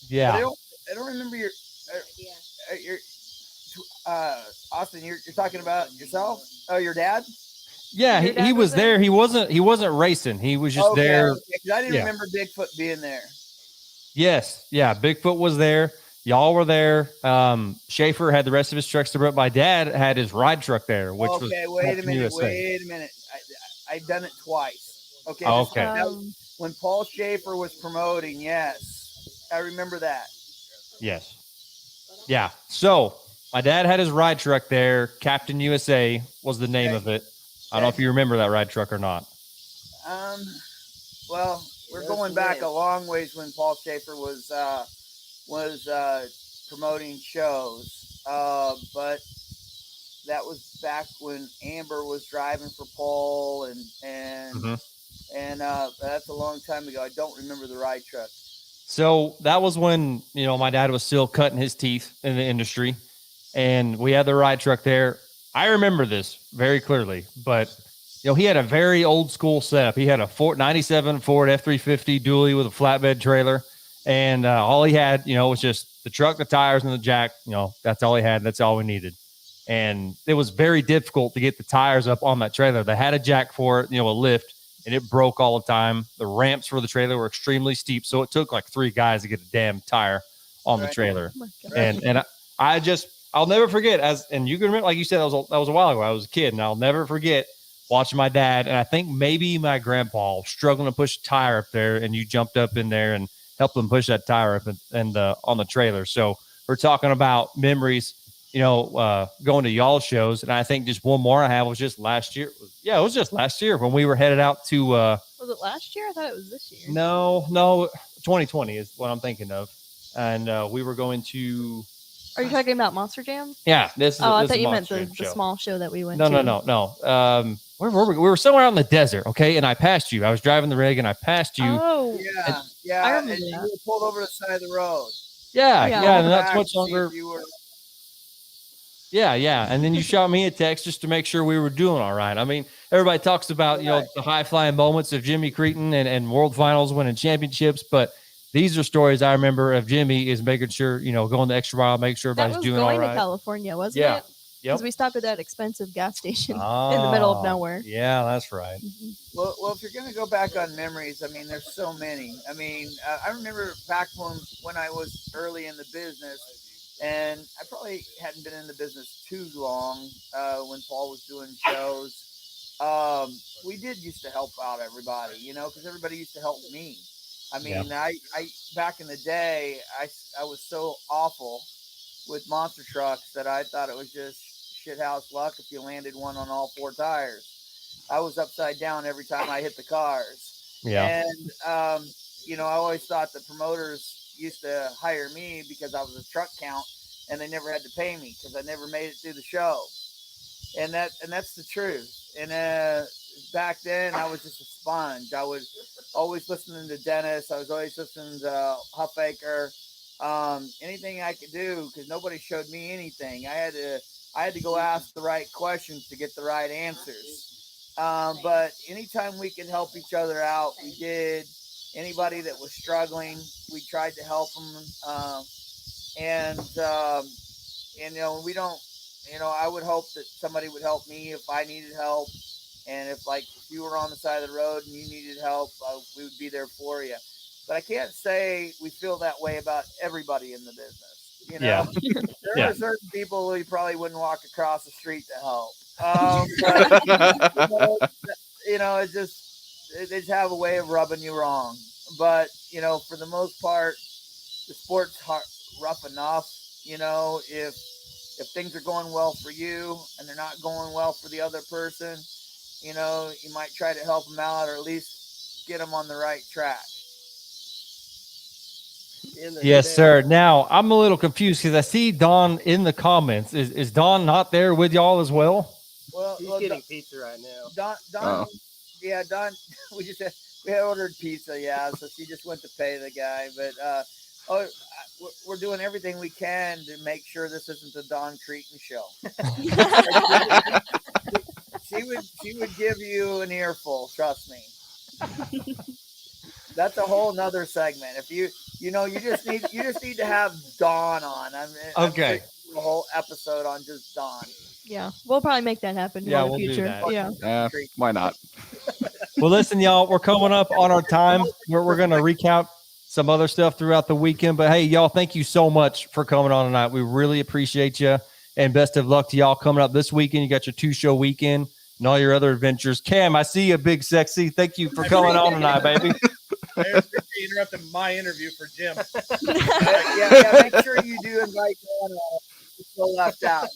Yeah. But I don't remember your Austin. You're talking about yourself? Oh, your dad? Yeah, he was there. He wasn't racing. He was just there. Okay, I didn't remember Bigfoot being there. Yes. Yeah. Bigfoot was there. Y'all were there. Schaefer had the rest of his trucks to run. My dad had his ride truck there, which was wait a minute. I've done it twice. Okay. When Paul Schaefer was promoting, yes. I remember that. Yes. Yeah. So my dad had his ride truck there. Captain USA was the name of it. I don't know if you remember that ride truck or not. Well, we're going back a long ways when Paul Schaefer was promoting shows. But that was back when Amber was driving for Paul and that's a long time ago. I don't remember the ride truck. So that was when, my dad was still cutting his teeth in the industry, and we had the ride truck there. I remember this very clearly, but he had a very old school setup. He had a 97 Ford F-350 dually with a flatbed trailer, and all he had, was just the truck, the tires, and the jack. That's all he had. That's all we needed. And it was very difficult to get the tires up on that trailer. They had a jack for it, a lift, and it broke all the time. The ramps for the trailer were extremely steep, so it took like 3 guys to get a damn tire on the trailer. Oh my God. And I'll never forget, and you can remember, like you said, that was a while ago. I was a kid, and I'll never forget watching my dad, and I think maybe my grandpa struggling to push a tire up there, and you jumped up in there and helped them push that tire up on the trailer. So we're talking about memories, going to y'all shows. And I think just one more I have was just last year. Yeah, it was just last year when we were headed out to Was it last year? I thought it was this year. No, 2020 is what I'm thinking of. And we were going to. Are you talking about Monster Jam? Yeah, this is. Oh, I this thought is you meant Monster the Jam show. small show that we went to. No. Where were we? We were somewhere out in the desert, okay? And I passed you. I was driving the rig, and I passed you. Oh, Yeah. I And remember you that. were pulled over to the side of the road. Yeah, Yeah. and that's Back much to see longer. if you were- Yeah. And then you shot me a text just to make sure we were doing all right. I mean, everybody talks about, the high flying moments of Jimmy Cretin and world finals winning championships, but these are stories I remember of Jimmy is making sure, going the extra mile, make sure That everybody's was doing all going to right. California, wasn't Yeah. it? Yep. Because we stopped at that expensive gas station in the middle of nowhere. Yeah, that's right. Well, if you're going to go back on memories, I mean, there's so many. I mean, I remember back when I was early in the business, and I probably hadn't been in the business too long when Paul was doing shows. We used to help out everybody, because everybody used to help me. I mean, I back in the day, I was so awful with monster trucks that I thought it was just shithouse luck if you landed one on all 4 tires. I was upside down every time I hit the cars. Yeah. And, I always thought the promoters used to hire me because I was a truck count and they never had to pay me because I never made it through the show. And that's the truth. And back then I was just a sponge. I was always listening to Dennis. I was always listening to Huffaker. Anything I could do because nobody showed me anything. I had to go ask the right questions to get the right answers. But anytime we could help each other out, we did. Anybody that was struggling, we tried to help them. We don't. I would hope that somebody would help me if I needed help, and if you were on the side of the road and you needed help, we would be there for you. But I can't say we feel that way about everybody in the business. Yeah. There are certain people who you probably wouldn't walk across the street to help. It's just they just have a way of rubbing you wrong. But for the most part, the sport's rough enough. If things are going well for you and they're not going well for the other person, you might try to help them out or at least get them on the right track. Yes, sir. Now, I'm a little confused because I see Don in the comments. Is Don not there with y'all as well? Well, He's getting pizza right now. Don, we had ordered pizza, so she just went to pay the guy. But we're doing everything we can to make sure this isn't the Don Cretin show. She would give you an earful, trust me. That's a whole nother segment. If you just need to have Dawn on. Okay. A whole episode on just Dawn. Yeah, we'll probably make that happen in We'll the do future. that. Yeah. Why not? Well, listen, y'all, we're coming up on our time. We're going to recount some other stuff throughout the weekend. But, hey, y'all, thank you so much for coming on tonight. We really appreciate you. And best of luck to y'all coming up this weekend. You got your 2-show weekend and all your other adventures. Cam, I see you, Big Sexy. Thank you for coming on tonight, baby. I appreciate you interrupting my interview for Jim. Yeah, make sure you do invite Dawn. Still left out.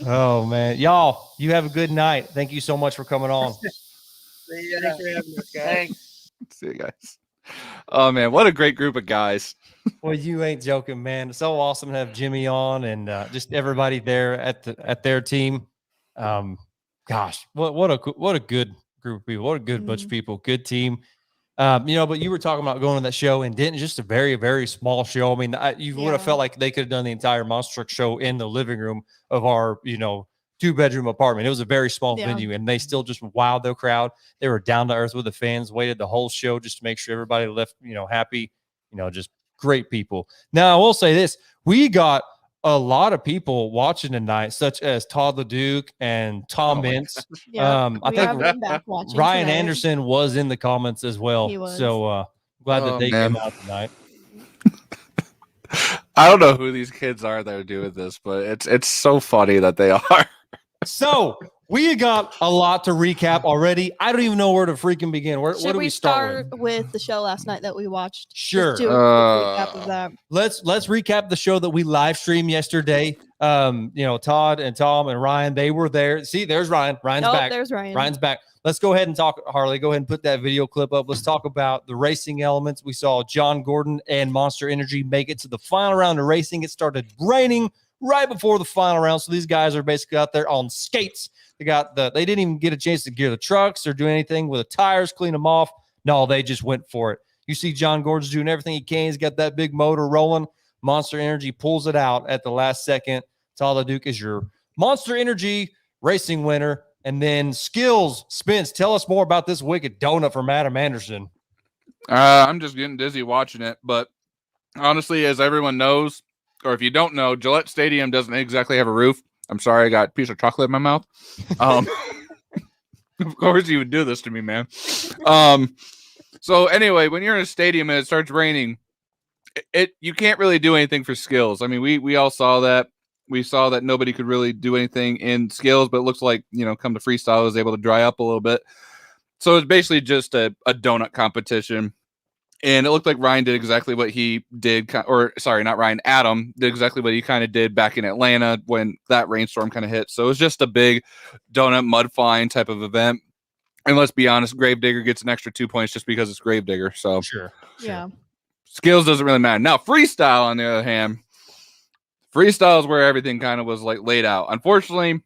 Oh, man. Y'all, you have a good night. Thank you so much for coming on. See ya. Thanks for having us, guys. Thanks. See you guys. Oh man, what a great group of guys. Well, you ain't joking, man. It's so awesome to have Jimmy on and just everybody there at their team. Gosh, what a good group of people. What a good bunch of people. Good team. But you were talking about going to that show and didn't just a very, very small show. I mean, you would have felt like they could have done the entire Monster Truck show in the living room of our, 2-bedroom apartment. It was a very small venue, and they still just wowed their crowd. They were down to earth with the fans, waited the whole show just to make sure everybody left, happy, just great people. Now, I will say this. We got a lot of people watching tonight, such as Todd LeDuc and Tom Mintz. Yeah, I we think have them back watching Ryan tonight. Anderson was in the comments as well. He was. So glad that Oh, they man. came out tonight. I don't know who these kids are that are doing this, but it's so funny that they are. So we got a lot to recap already. I don't even know where to freaking begin. What Should do we we start start with the show last night that we watched? Just Sure. do a quick recap of that. Let's recap the show that we live streamed yesterday. Todd and Tom and Ryan, they were there. See, there's Ryan. Ryan's back. There's Ryan. Ryan's back. Let's go ahead and talk, Harley. Go ahead and put that video clip up. Let's talk about the racing elements. We saw John Gordon and Monster Energy make it to the final round of racing. It started raining right before the final round. So these guys are basically out there on skates. They didn't even get a chance to gear the trucks or do anything with the tires, clean them off. No, they just went for it. You see John Gordon's doing everything he can. He's got that big motor rolling. Monster Energy pulls it out at the last second. Todd LeDuc is your Monster Energy racing winner. And then Skills, Spence, tell us more about this wicked donut from Adam Anderson. I'm just getting dizzy watching it. But honestly, as everyone knows, or if you don't know, Gillette Stadium doesn't exactly have a roof. I'm sorry, I got a piece of chocolate in my mouth. Of course you would do this to me, man. So anyway, when you're in a stadium and it starts raining, you can't really do anything for Skills. I mean, we all saw that. We saw that nobody could really do anything in Skills, but it looks like, come to freestyle, I was able to dry up a little bit. So it's basically just a donut competition. And it looked like Ryan did exactly what he did, not Ryan, Adam did exactly what he kind of did back in Atlanta when that rainstorm kind of hit. So it was just a big donut mud flying type of event. And let's be honest, Gravedigger gets an extra 2 points just because it's Gravedigger. So Sure. Yeah. Skills doesn't really matter. Now, freestyle, on the other hand, freestyle is where everything kind of was like laid out. Unfortunately,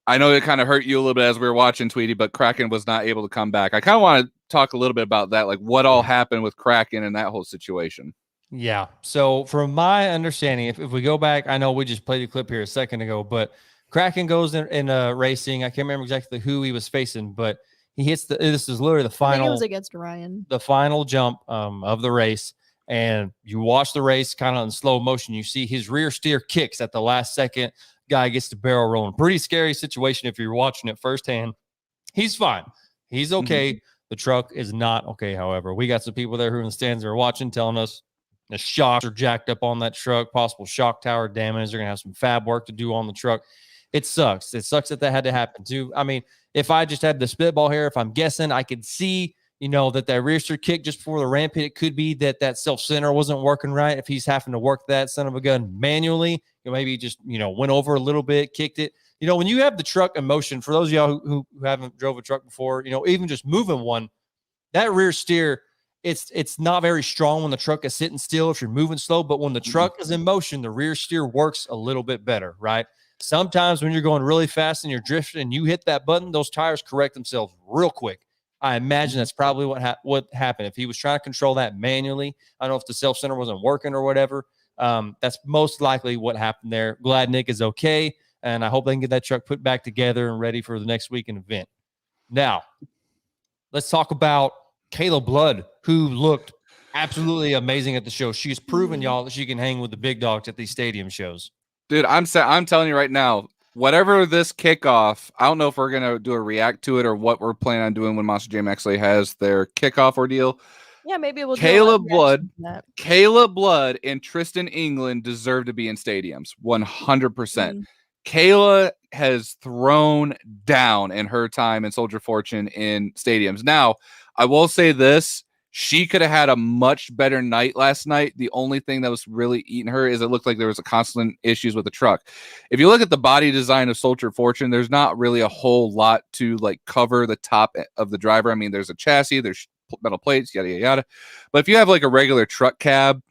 I know it kind of hurt you a little bit as we were watching, Tweety, but Kraken was not able to come back. I kind of want to talk a little bit about that, like what all happened with Kraken and that whole situation. Yeah. So from my understanding, if we go back, I know we just played a clip here a second ago, but Kraken goes in racing. I can't remember exactly who he was facing, but he hits this is literally the final. I think it was against Ryan. The final jump of the race. And you watch the race kind of in slow motion. You see his rear steer kicks at the last second. Guy gets the barrel rolling. Pretty scary situation if you're watching it firsthand. He's fine. He's okay. Mm-hmm. The truck is not okay, however. We got some people there who are in the stands that are watching, telling us the shocks are jacked up on that truck, possible shock tower damage. They're going to have some fab work to do on the truck. It sucks. It sucks that had to happen too. I mean, if I just had the spitball here, if I'm guessing, I could see that rear steer kick just before the ramp hit, it could be that self-center wasn't working right. If he's having to work that son of a gun manually, maybe he just, went over a little bit, kicked it. When you have the truck in motion, for those of y'all who haven't drove a truck before, even just moving one, that rear steer, it's not very strong when the truck is sitting still if you're moving slow, but when the truck is in motion, the rear steer works a little bit better, right? Sometimes when you're going really fast and you're drifting and you hit that button, those tires correct themselves real quick. I imagine that's probably what happened. If he was trying to control that manually, I don't know if the self-center wasn't working or whatever. That's most likely what happened there. Glad Nick is okay, and I hope they can get that truck put back together and ready for the next weekend event. Now, let's talk about Kayla Blood, who looked absolutely amazing at the show. She's proven y'all that she can hang with the big dogs at these stadium shows. Dude, I'm telling you right now, whatever this kickoff, I don't know if we're going to do a react to it or what we're planning on doing when Monster Jam actually has their kickoff ordeal. Yeah, maybe we'll Kayla Blood and Tristan England deserve to be in stadiums 100%. Kayla has thrown down in her time in Soldier Fortune in stadiums. Now, I will say this. She could have had a much better night last night. The only thing that was really eating her is it looked like there was a constant issues with the truck. If you look at the body design of Soldier Fortune, there's not really a whole lot to like cover the top of the driver. I mean, there's a chassis, there's metal plates, yada, yada, yada. But if you have like a regular truck cab,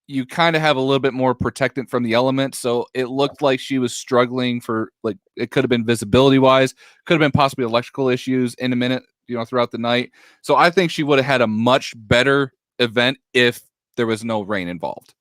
you kind of have a little bit more protectant from the elements. So it looked like she was struggling for like, it could have been visibility wise, could have been possibly electrical issues in a minute, throughout the night. So I think she would have had a much better event if there was no rain involved.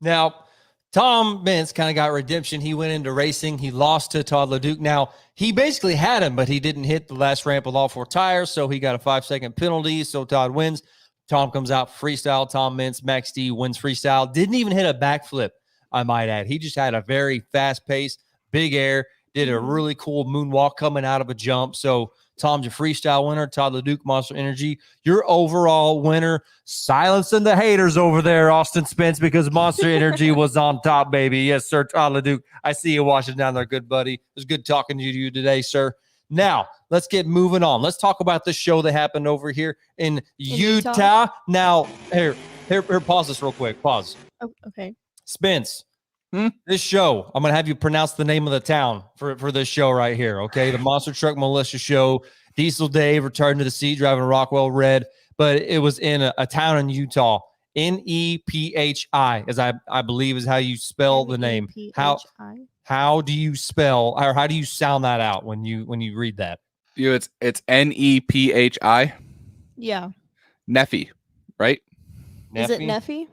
Now, Tom Mintz kind of got redemption. He went into racing. He lost to Todd LeDuc. Now, he basically had him, but he didn't hit the last ramp with all 4 tires, so he got a 5-second penalty, so Todd wins. Tom comes out freestyle. Tom Mintz, Max D wins freestyle. Didn't even hit a backflip I might add. He just had a very fast pace, big air, did a really cool moonwalk coming out of a jump. So Tom's your freestyle winner. Todd LeDuc, Monster Energy, your overall winner. Silencing the haters over there, Austin Spence, because Monster Energy was on top, baby. Yes, sir. Todd LeDuc, I see you watching down there, good buddy. It was good talking to you today, sir. Now, let's get moving on. Let's talk about the show that happened over here in Utah. Now, here, pause this real quick. Pause. Oh, okay. Spence, this show, I'm going to have you pronounce the name of the town for this show right here, okay? The Monster Truck Militia Show. Diesel Dave returned to the seat driving a Rockwell Red, but it was in a town in Utah. Nephi, as I believe is how you spell the name. How do you spell, or how do you sound that out when you read that? It's Nephi. Yeah. Nephi, right? Is it Nephi?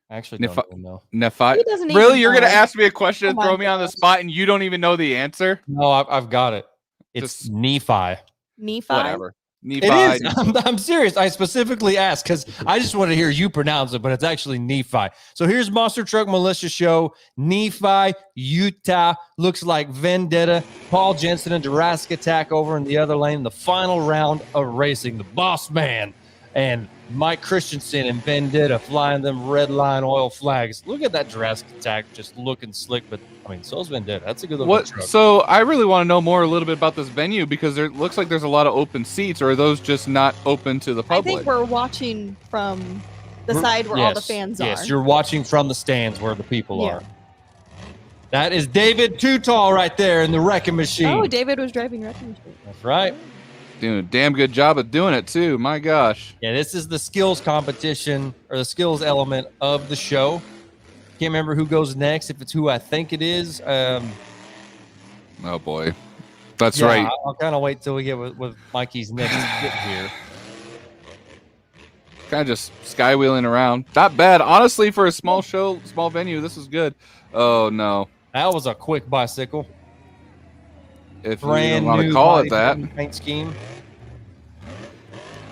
I actually don't even know. Nephi. He doesn't Really? even You're going to know. ask me a question and Oh throw my me on the gosh. spot and you don't even know the answer? No, I've got it. It's Just- Nephi. Nephi? Whatever. Nephi. It is. I'm serious. I specifically asked because I just want to hear you pronounce it, but it's actually Nephi. So here's Monster Truck Militia Show. Nephi, Utah. Looks like Vendetta. Paul Jensen and Jurassic Attack over in the other lane. The final round of racing. The Boss Man and Mike Christensen and Vendetta flying them red line oil flags. Look at that Jurassic Attack just looking slick, but I mean, so's Vendetta. That's a good looking truck. So I really want to know more a little bit about this venue because there looks like there's a lot of open seats, or are those just not open to the I public? think we're watching from the side where all the fans are. Yes, you're watching from the stands where the people Yeah. are. That is David Too Tall right there in the wrecking machine. Oh, David was driving Wrecking Machine. That's right. Doing a damn good job of doing it too. My gosh. Yeah, this is the skills competition or the skills element of the show. Can't remember who goes next. If it's who I think it is, Oh boy. That's yeah, right. I'll kind of wait till we get with Mikey's next hit here. Kind of just skywheeling around. Not bad. Honestly, for a small show, small venue, this is good. Oh no. That was a quick bicycle. If you Brand want new to call it body that. paint scheme.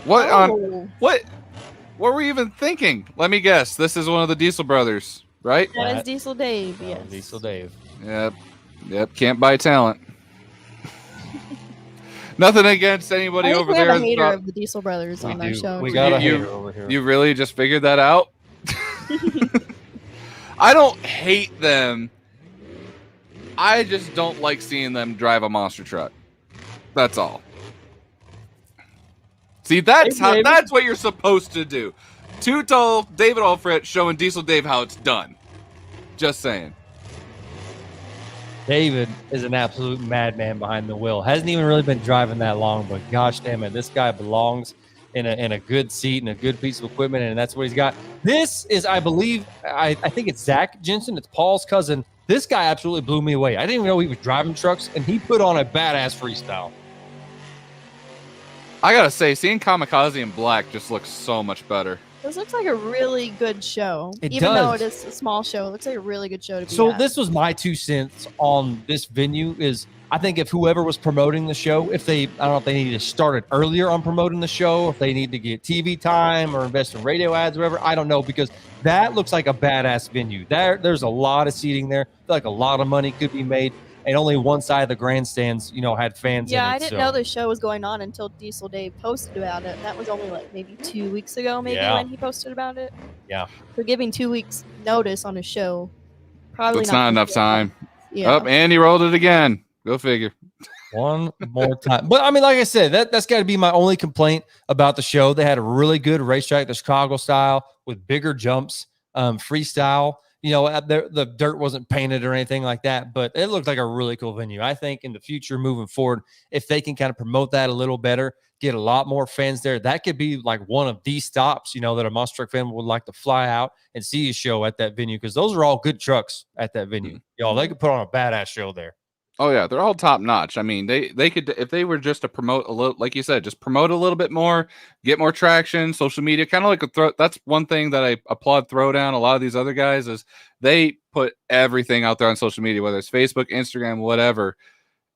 What on Oh, what were we even thinking? Let me guess. This is one of the Diesel brothers, right? that is Diesel Dave, yes. Diesel Dave. Yep. Can't buy talent. Nothing against anybody I think over we there. have a hater of the Diesel Brothers on our show. We too. got a You- hater over here. You really just figured that out? I don't hate them. I just don't like seeing them drive a monster truck. That's all. See, that's what you're supposed to do. Too Tall, David Alfred showing Diesel Dave how it's done. Just saying. David is an absolute madman behind the wheel. Hasn't even really been driving that long, but gosh damn it, this guy belongs in a good seat and a good piece of equipment, and that's what he's got. This is, I believe, I think it's Zach Jensen. It's Paul's cousin. This guy absolutely blew me away. I didn't even know he was driving trucks, and he put on a badass freestyle. I gotta say, seeing Kamikaze in black just looks so much better. This looks like a really good show. It Even though does. it is a small show, it looks like a really good show to be So at. this was my 2 cents on this venue is I think if whoever was promoting the show, if they, I don't know if they needed to start it earlier on promoting the show, if they need to get TV time or invest in radio ads or whatever, I don't know, because that looks like a badass venue. There's a lot of seating there. I feel like a lot of money could be made, and only one side of the grandstands, had fans Yeah, in it. I didn't know the show was going on until Diesel Dave posted about it. That was only like maybe 2 weeks ago, when he posted about it. Yeah. So giving 2 weeks notice on a show, probably It's not enough time. Yeah. Oh, and he rolled it again. Go figure. One more time. But I mean, like I said, that's got to be my only complaint about the show. They had a really good racetrack, the Chicago style with bigger jumps, freestyle. The dirt wasn't painted or anything like that, but it looked like a really cool venue. I think in the future, moving forward, if they can kind of promote that a little better, get a lot more fans there, that could be like one of these stops, that a monster truck fan would like to fly out and see a show at that venue, because those are all good trucks at that venue. They could put on a badass show there. Oh yeah, they're all top notch. I mean, they could, if they were just to promote a little, like you said, just promote a little bit more, get more traction, social media, kind of like a throw. That's one thing that I applaud Throwdown. A lot of these other guys is they put everything out there on social media, whether it's Facebook, Instagram, whatever,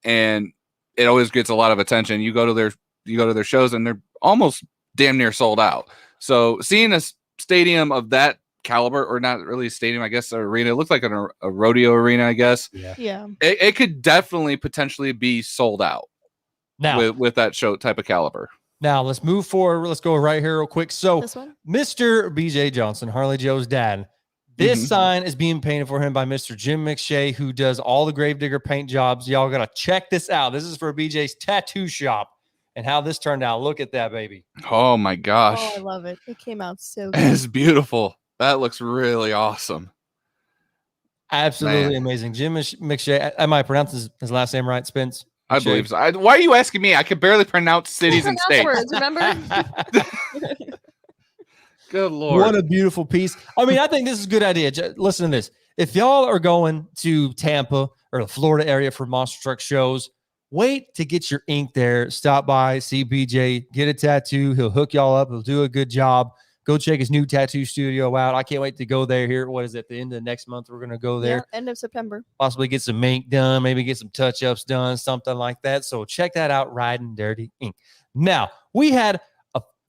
and it always gets a lot of attention. You go to their shows and they're almost damn near sold out. So seeing a stadium of that caliber, or not really a stadium, I guess, an arena. It looked like a rodeo arena, I guess. Yeah. It could definitely potentially be sold out Now, with that show type of caliber. Now let's move forward. Let's go right here real quick. So This one? Mr. BJ Johnson, Harley Joe's dad, this sign is being painted for him by Mr. Jim McShay, who does all the Gravedigger paint jobs. Y'all got to check this out. This is for BJ's tattoo shop and how this turned out. Look at that, baby. Oh my gosh. Oh, I love it. It came out so good. It's beautiful. That looks really awesome. Absolutely amazing. Jim McShay. Am I pronouncing his last name right, Spence? I believe so. Why are you asking me? I can barely pronounce cities and states. Words, remember? Good Lord. What a beautiful piece. I mean, I think this is a good idea. Listen to this. If y'all are going to Tampa or the Florida area for monster truck shows, wait to get your ink there. Stop by, see BJ, get a tattoo. He'll hook y'all up. He'll do a good job. Go check his new tattoo studio out. I can't wait to go there here. What is it? The end of next month, we're going to go there. Yeah, end of September. Possibly get some ink done, maybe get some touch-ups done, something like that. So check that out, Riding Dirty Ink. Now, we had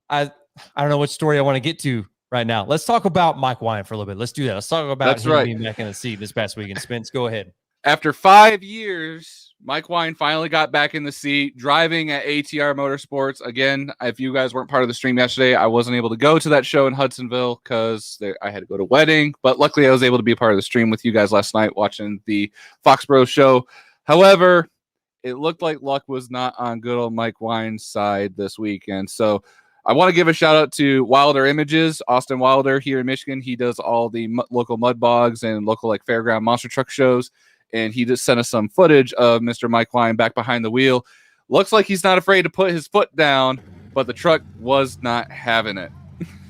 I don't know what story I want to get to right now. Let's talk about Mike Wine for a little bit. Let's do that. Let's talk about him being back in the seat this past weekend. Spence, go ahead. After 5 years, Mike Wine finally got back in the seat, driving at ATR Motorsports. Again, if you guys weren't part of the stream yesterday, I wasn't able to go to that show in Hudsonville because I had to go to a wedding. But luckily, I was able to be a part of the stream with you guys last night watching the Foxborough show. However, it looked like luck was not on good old Mike Wine's side this weekend. So I want to give a shout out to Wilder Images, Austin Wilder here in Michigan. He does all the local mud bogs and local like fairground monster truck shows. And he just sent us some footage of Mr. Mike Wine back behind the wheel. Looks like he's not afraid to put his foot down, but the truck was not having it.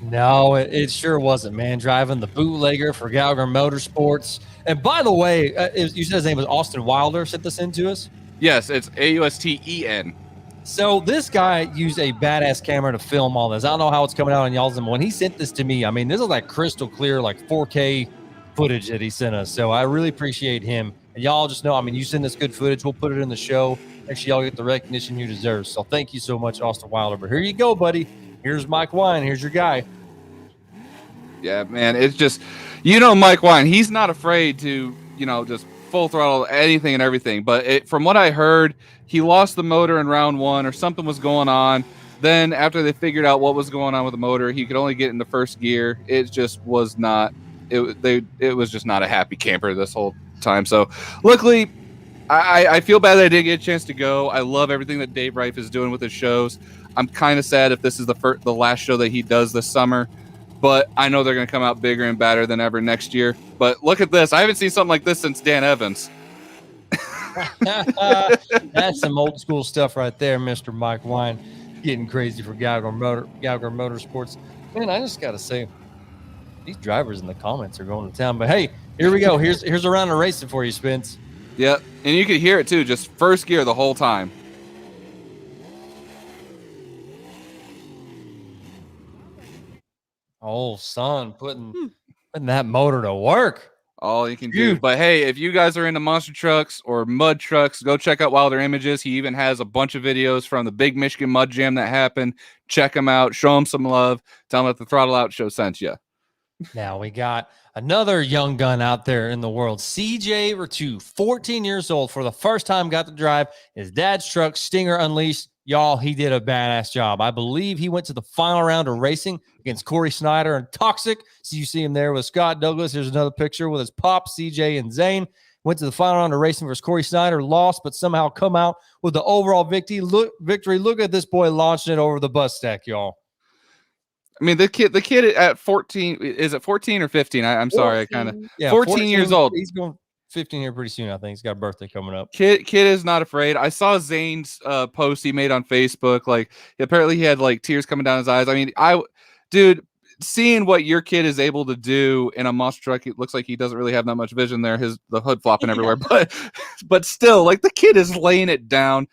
No, it sure wasn't, man. Driving the bootlegger for Gallagher Motorsports. And by the way, you said his name was Austin Wilder, sent this in to us? Yes, it's AUSTEN. So this guy used a badass camera to film all this. I don't know how it's coming out on y'all's. And when he sent this to me, I mean, this is like crystal clear, like 4K footage that he sent us. So I really appreciate him. And y'all just know, I mean, you send us good footage. We'll put it in the show. Make sure y'all get the recognition you deserve. So thank you so much, Austin Wilder. But here you go, buddy. Here's Mike Wine. Here's your guy. Yeah, man. It's just, Mike Wine, he's not afraid to, just full throttle anything and everything. But from what I heard, he lost the motor in round one or something was going on. Then after they figured out what was going on with the motor, he could only get into first gear. It just was not, it was just not a happy camper this whole time. So luckily I feel bad that I didn't get a chance to go. I love everything that Dave Reif is doing with his shows. I'm kind of sad if this is the last show that he does this summer, but I know they're going to come out bigger and badder than ever next year. But look at this. I haven't seen something like this since Dan Evans. That's some old school stuff right there, Mr. Mike Wine. Getting crazy for Gallagher Motorsports. Man, I just got to say, these drivers in the comments are going to town. But hey, here we go. Here's a round of racing for you, Spence. Yep, and you could hear it too, just first gear the whole time. Oh, son, putting that motor to work. All you can do. But hey, if you guys are into monster trucks or mud trucks, go check out Wilder Images. He even has a bunch of videos from the big Michigan Mud Jam that happened. Check him out. Show him some love. Tell him that the Throttle Out Show sent you. Now we got another young gun out there in the world. CJ Ratu, 14 years old, for the first time got to drive his dad's truck, Stinger Unleashed. Y'all, he did a badass job. I believe he went to the final round of racing against Corey Snyder and Toxic. So you see him there with Scott Douglas. Here's another picture with his pop, CJ and Zane. Went to the final round of racing versus Corey Snyder, lost, but somehow come out with the overall victory. Look at this boy launching it over the bus stack, y'all. I mean, the kid at 14, is it 14 or 15? I'm sorry. I kind of, 14 years old. He's going 15 here pretty soon. I think he's got a birthday coming up. Kid is not afraid. I saw Zane's post he made on Facebook. Like, apparently he had like tears coming down his eyes. I mean, dude, seeing what your kid is able to do in a monster truck, it looks like he doesn't really have that much vision there. The hood flopping everywhere, but still, like, the kid is laying it down.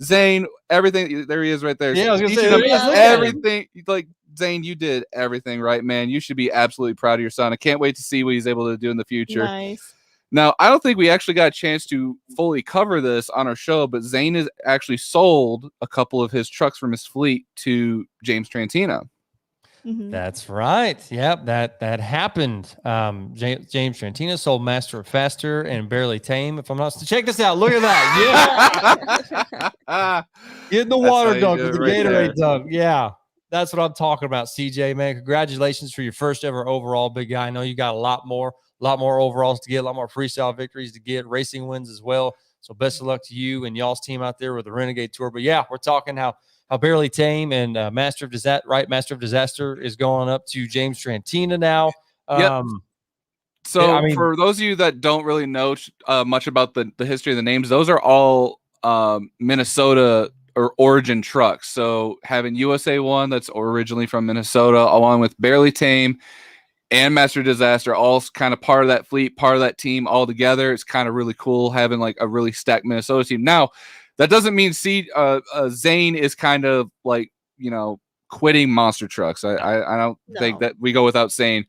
Zane, everything. There he is, right there. Yeah, I was gonna say everything. Like, Zane, you did everything right, man. You should be absolutely proud of your son. I can't wait to see what he's able to do in the future. Nice. Now, I don't think we actually got a chance to fully cover this on our show, but Zane has actually sold a couple of his trucks from his fleet to James Trantino. That's right. Yep, that happened. James Trentino sold Master of Faster and Barely Tame. If I'm not, check this out. Look at that. Yeah, getting the water dunk with the Gatorade dunk. Yeah, that's what I'm talking about. CJ, man, congratulations for your first ever overall, big guy. I know you got a lot more overalls to get, a lot more freestyle victories to get, racing wins as well. So best of luck to you and y'all's team out there with the Renegade Tour. But yeah, we're talking how Barely Tame and Master of Disaster is going up to James Trantina now. So I mean, for those of you that don't really know much about the history of the names, those are all Minnesota or origin trucks. So having USA 1 that's originally from Minnesota, along with Barely Tame and Master Disaster, all kind of part of that fleet, part of that team all together. It's kind of really cool having like a really stacked Minnesota team. Now, that doesn't mean Zane is kind of like, quitting monster trucks. I don't think that we go without saying.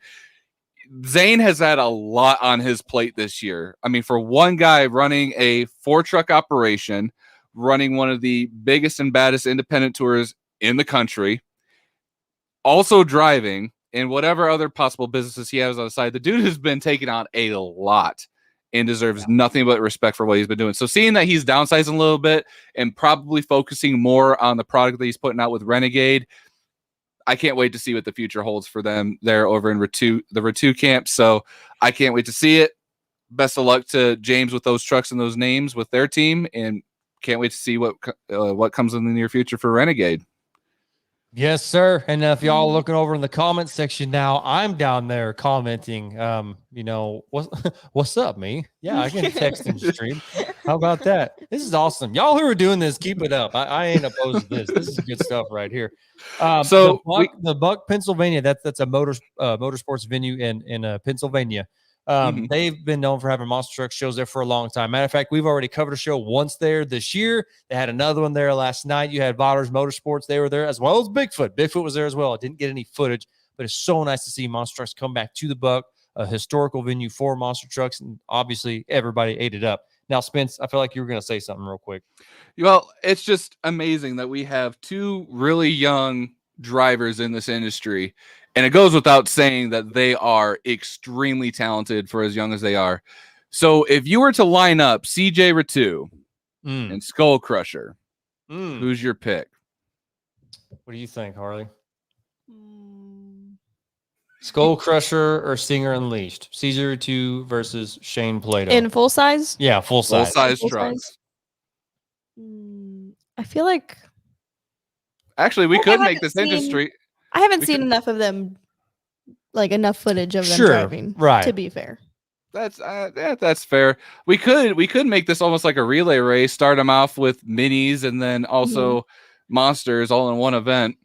Zane has had a lot on his plate this year. I mean, for one guy running a 4-truck operation, running one of the biggest and baddest independent tours in the country, also driving, and whatever other possible businesses he has on the side, the dude has been taking on a lot and deserves nothing but respect for what he's been doing. So seeing that he's downsizing a little bit and probably focusing more on the product that he's putting out with Renegade, I can't wait to see what the future holds for them there over in the Ratu camp. So I can't wait to see it. Best of luck to James with those trucks and those names with their team, and can't wait to see what comes in the near future for Renegade. Yes, sir. And if y'all looking over in the comment section now, I'm down there commenting, what's up, me? Yeah, I can text and stream. How about that? This is awesome. Y'all who are doing this, keep it up. I ain't opposed to this. This is good stuff right here. So the Buck, Pennsylvania, that's a motorsports venue in Pennsylvania. They've been known for having monster truck shows there for a long time. Matter of fact, we've already covered a show once there this year. They had another one there last night. You had Votters Motorsports. They were there, as well as Bigfoot. Bigfoot was there as well. I didn't get any footage, but it's so nice to see monster trucks come back to the Buck, a historical venue for monster trucks, and obviously everybody ate it up. Now, Spence, I feel like you were going to say something real quick. Well, it's just amazing that we have two really young drivers in this industry, and it goes without saying that they are extremely talented for as young as they are. So if you were to line up CJ Ratu and Skull Crusher, who's your pick? What do you think, Harley? Skull Crusher or Stinger Unleashed? CJ Ratu versus Shane Plato. In full size? Yeah, full size. Full-size trucks. I feel like... Actually, we could make this industry... I haven't seen enough of them, like enough footage of them driving. Right. To be fair, that's fair. We could make this almost like a relay race. Start them off with minis and then also monsters all in one event.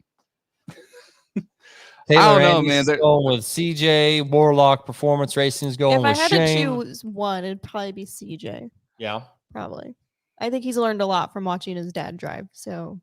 Taylor, I don't know, man. They're going with CJ. Warlock Performance Racing is going with Shane. If I had to choose one, it'd probably be CJ. Yeah, probably. I think he's learned a lot from watching his dad drive. So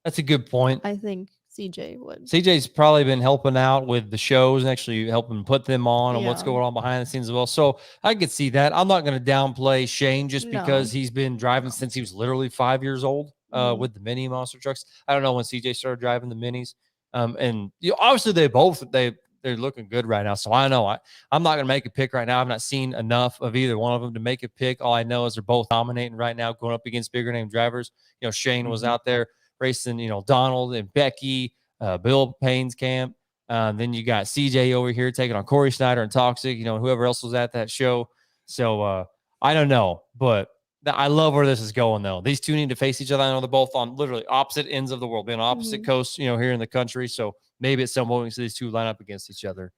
that's a good point. I think CJ would. CJ's probably been helping out with the shows and actually helping put them on and what's going on behind the scenes as well. So I could see that. I'm not going to downplay Shane just because he's been driving since he was literally 5 years old with the mini monster trucks. I don't know when CJ started driving the minis. And obviously they're looking good right now. So I know I'm not going to make a pick right now. I've not seen enough of either one of them to make a pick. All I know is they're both dominating right now, going up against bigger name drivers. Shane was out there racing, Donald and Becky, Bill Payne's camp. Then you got CJ over here taking on Corey Snyder and Toxic, whoever else was at that show. So I don't know, but I love where this is going, though. These two need to face each other. I know they're both on literally opposite ends of the world, being on opposite coasts, here in the country. So maybe at some point we see these two line up against each other.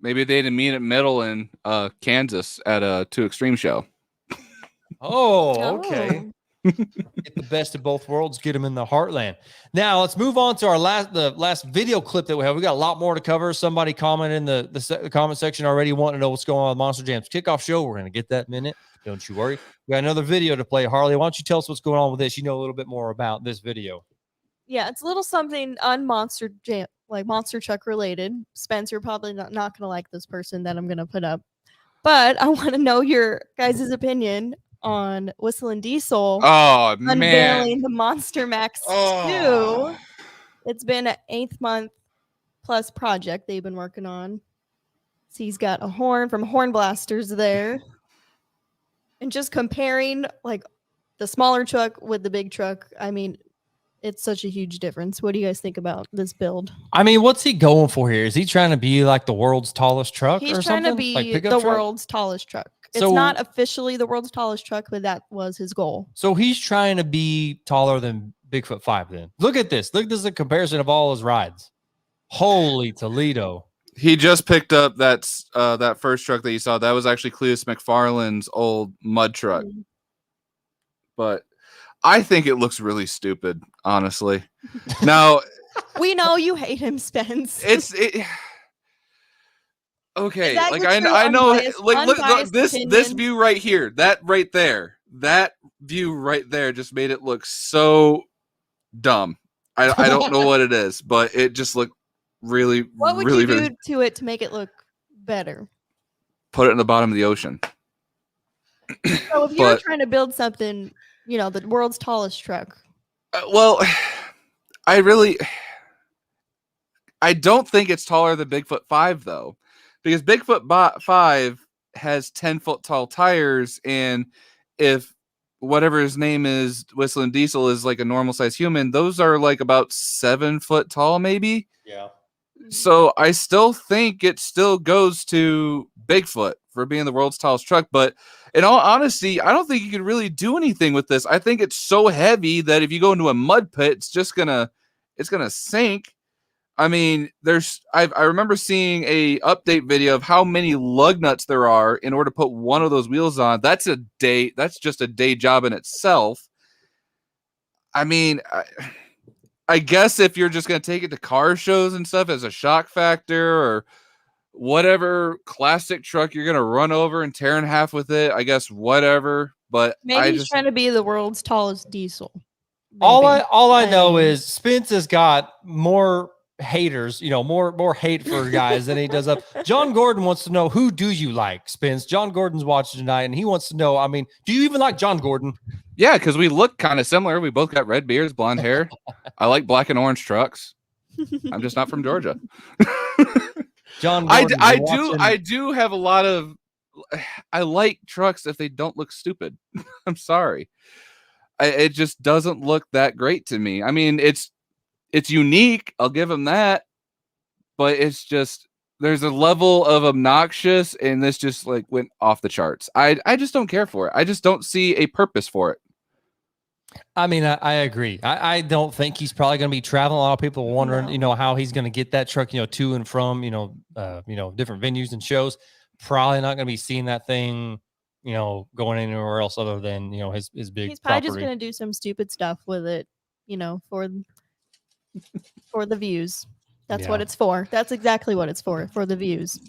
Maybe they didn't meet at middle in Kansas at a Two Extreme show. Oh, okay. Get the best of both worlds, get them in the heartland. Now let's move on to the last video clip that we have. We got a lot more to cover. Somebody commented in the comment section already wanting to know what's going on with Monster Jam's kickoff show. We're going to get that minute. Don't you worry. We got another video to play. Harley, why don't you tell us what's going on with this? You know a little bit more about this video. Yeah, it's a little something on Monster Jam, like monster truck related. Spencer, probably not going to like this person that I'm going to put up, but I want to know your guys' opinion on Whistle and Diesel unveiling the Monster Max 2. It's been an 8th month plus project they've been working on. So he's got a horn from Horn Blasters there. And just comparing like the smaller truck with the big truck, I mean, it's such a huge difference. What do you guys think about this build? I mean, what's he going for here? Is he trying to be like the world's tallest truck He's or trying something? to be Like the pickup truck? world's tallest truck. It's So- not officially the world's tallest truck, but that was his goal. So he's trying to be taller than Bigfoot 5 then. Look at this. Look, this is a comparison of all his rides. Holy Toledo. He just picked up that first truck that you saw. That was actually Cleus McFarland's old mud truck. Mhm. But I think it looks really stupid, honestly. Now, We know you hate him, Spence. okay. Is that Like your true I know, unbiased- like look unbiased this opinion? view right here, that right there, that view right there just made it look so dumb. I don't know what it is, but it just looked really, What would really, you do really. to it to make it look better? Put it in the bottom of the ocean. So if you're But- trying to build something, you know, the world's tallest truck. Well, I don't think it's taller than Bigfoot 5 though, because Bigfoot 5 has 10-foot tall tires, and if whatever his name is, Whistling Diesel, is like a normal sized human, those are like about 7 foot tall, maybe. Yeah. So I still think it still goes to Bigfoot for being the world's tallest truck. But in all honesty, I don't think you can really do anything with this. I think it's so heavy that if you go into a mud pit, it's gonna sink. I mean, I remember seeing a update video of how many lug nuts there are in order to put one of those wheels on. That's just a day job in itself. I mean, I guess if you're just going to take it to car shows and stuff as a shock factor, or whatever classic truck you're going to run over and tear in half with it, I guess whatever. But Maybe he's trying to be the world's tallest diesel. All Maybe. I know mean- is Spence has got more haters, more hate for guys than he does up. John Gordon wants to know, who do you like, Spence? John Gordon's watching tonight, and he wants to know, I mean, do you even like John Gordon? Yeah, because we look kind of similar. We both got red beards, blonde hair. I like black and orange trucks. I'm just not from Georgia. John Gordon, I do have a lot of. I like trucks if they don't look stupid. I'm sorry. It just doesn't look that great to me. I mean, it's unique. I'll give him that. But it's just, there's a level of obnoxious, and this just like went off the charts. I just don't care for it. I just don't see a purpose for it. I mean, I agree. I don't think he's probably going to be traveling. A lot of people are wondering, No. how he's going to get that truck, to and from, different venues and shows. Probably not going to be seeing that thing, going anywhere else other than, his big He's probably property. just going to do some stupid stuff with it, for the views. That's what Yeah. it's for. That's exactly what it's for the views.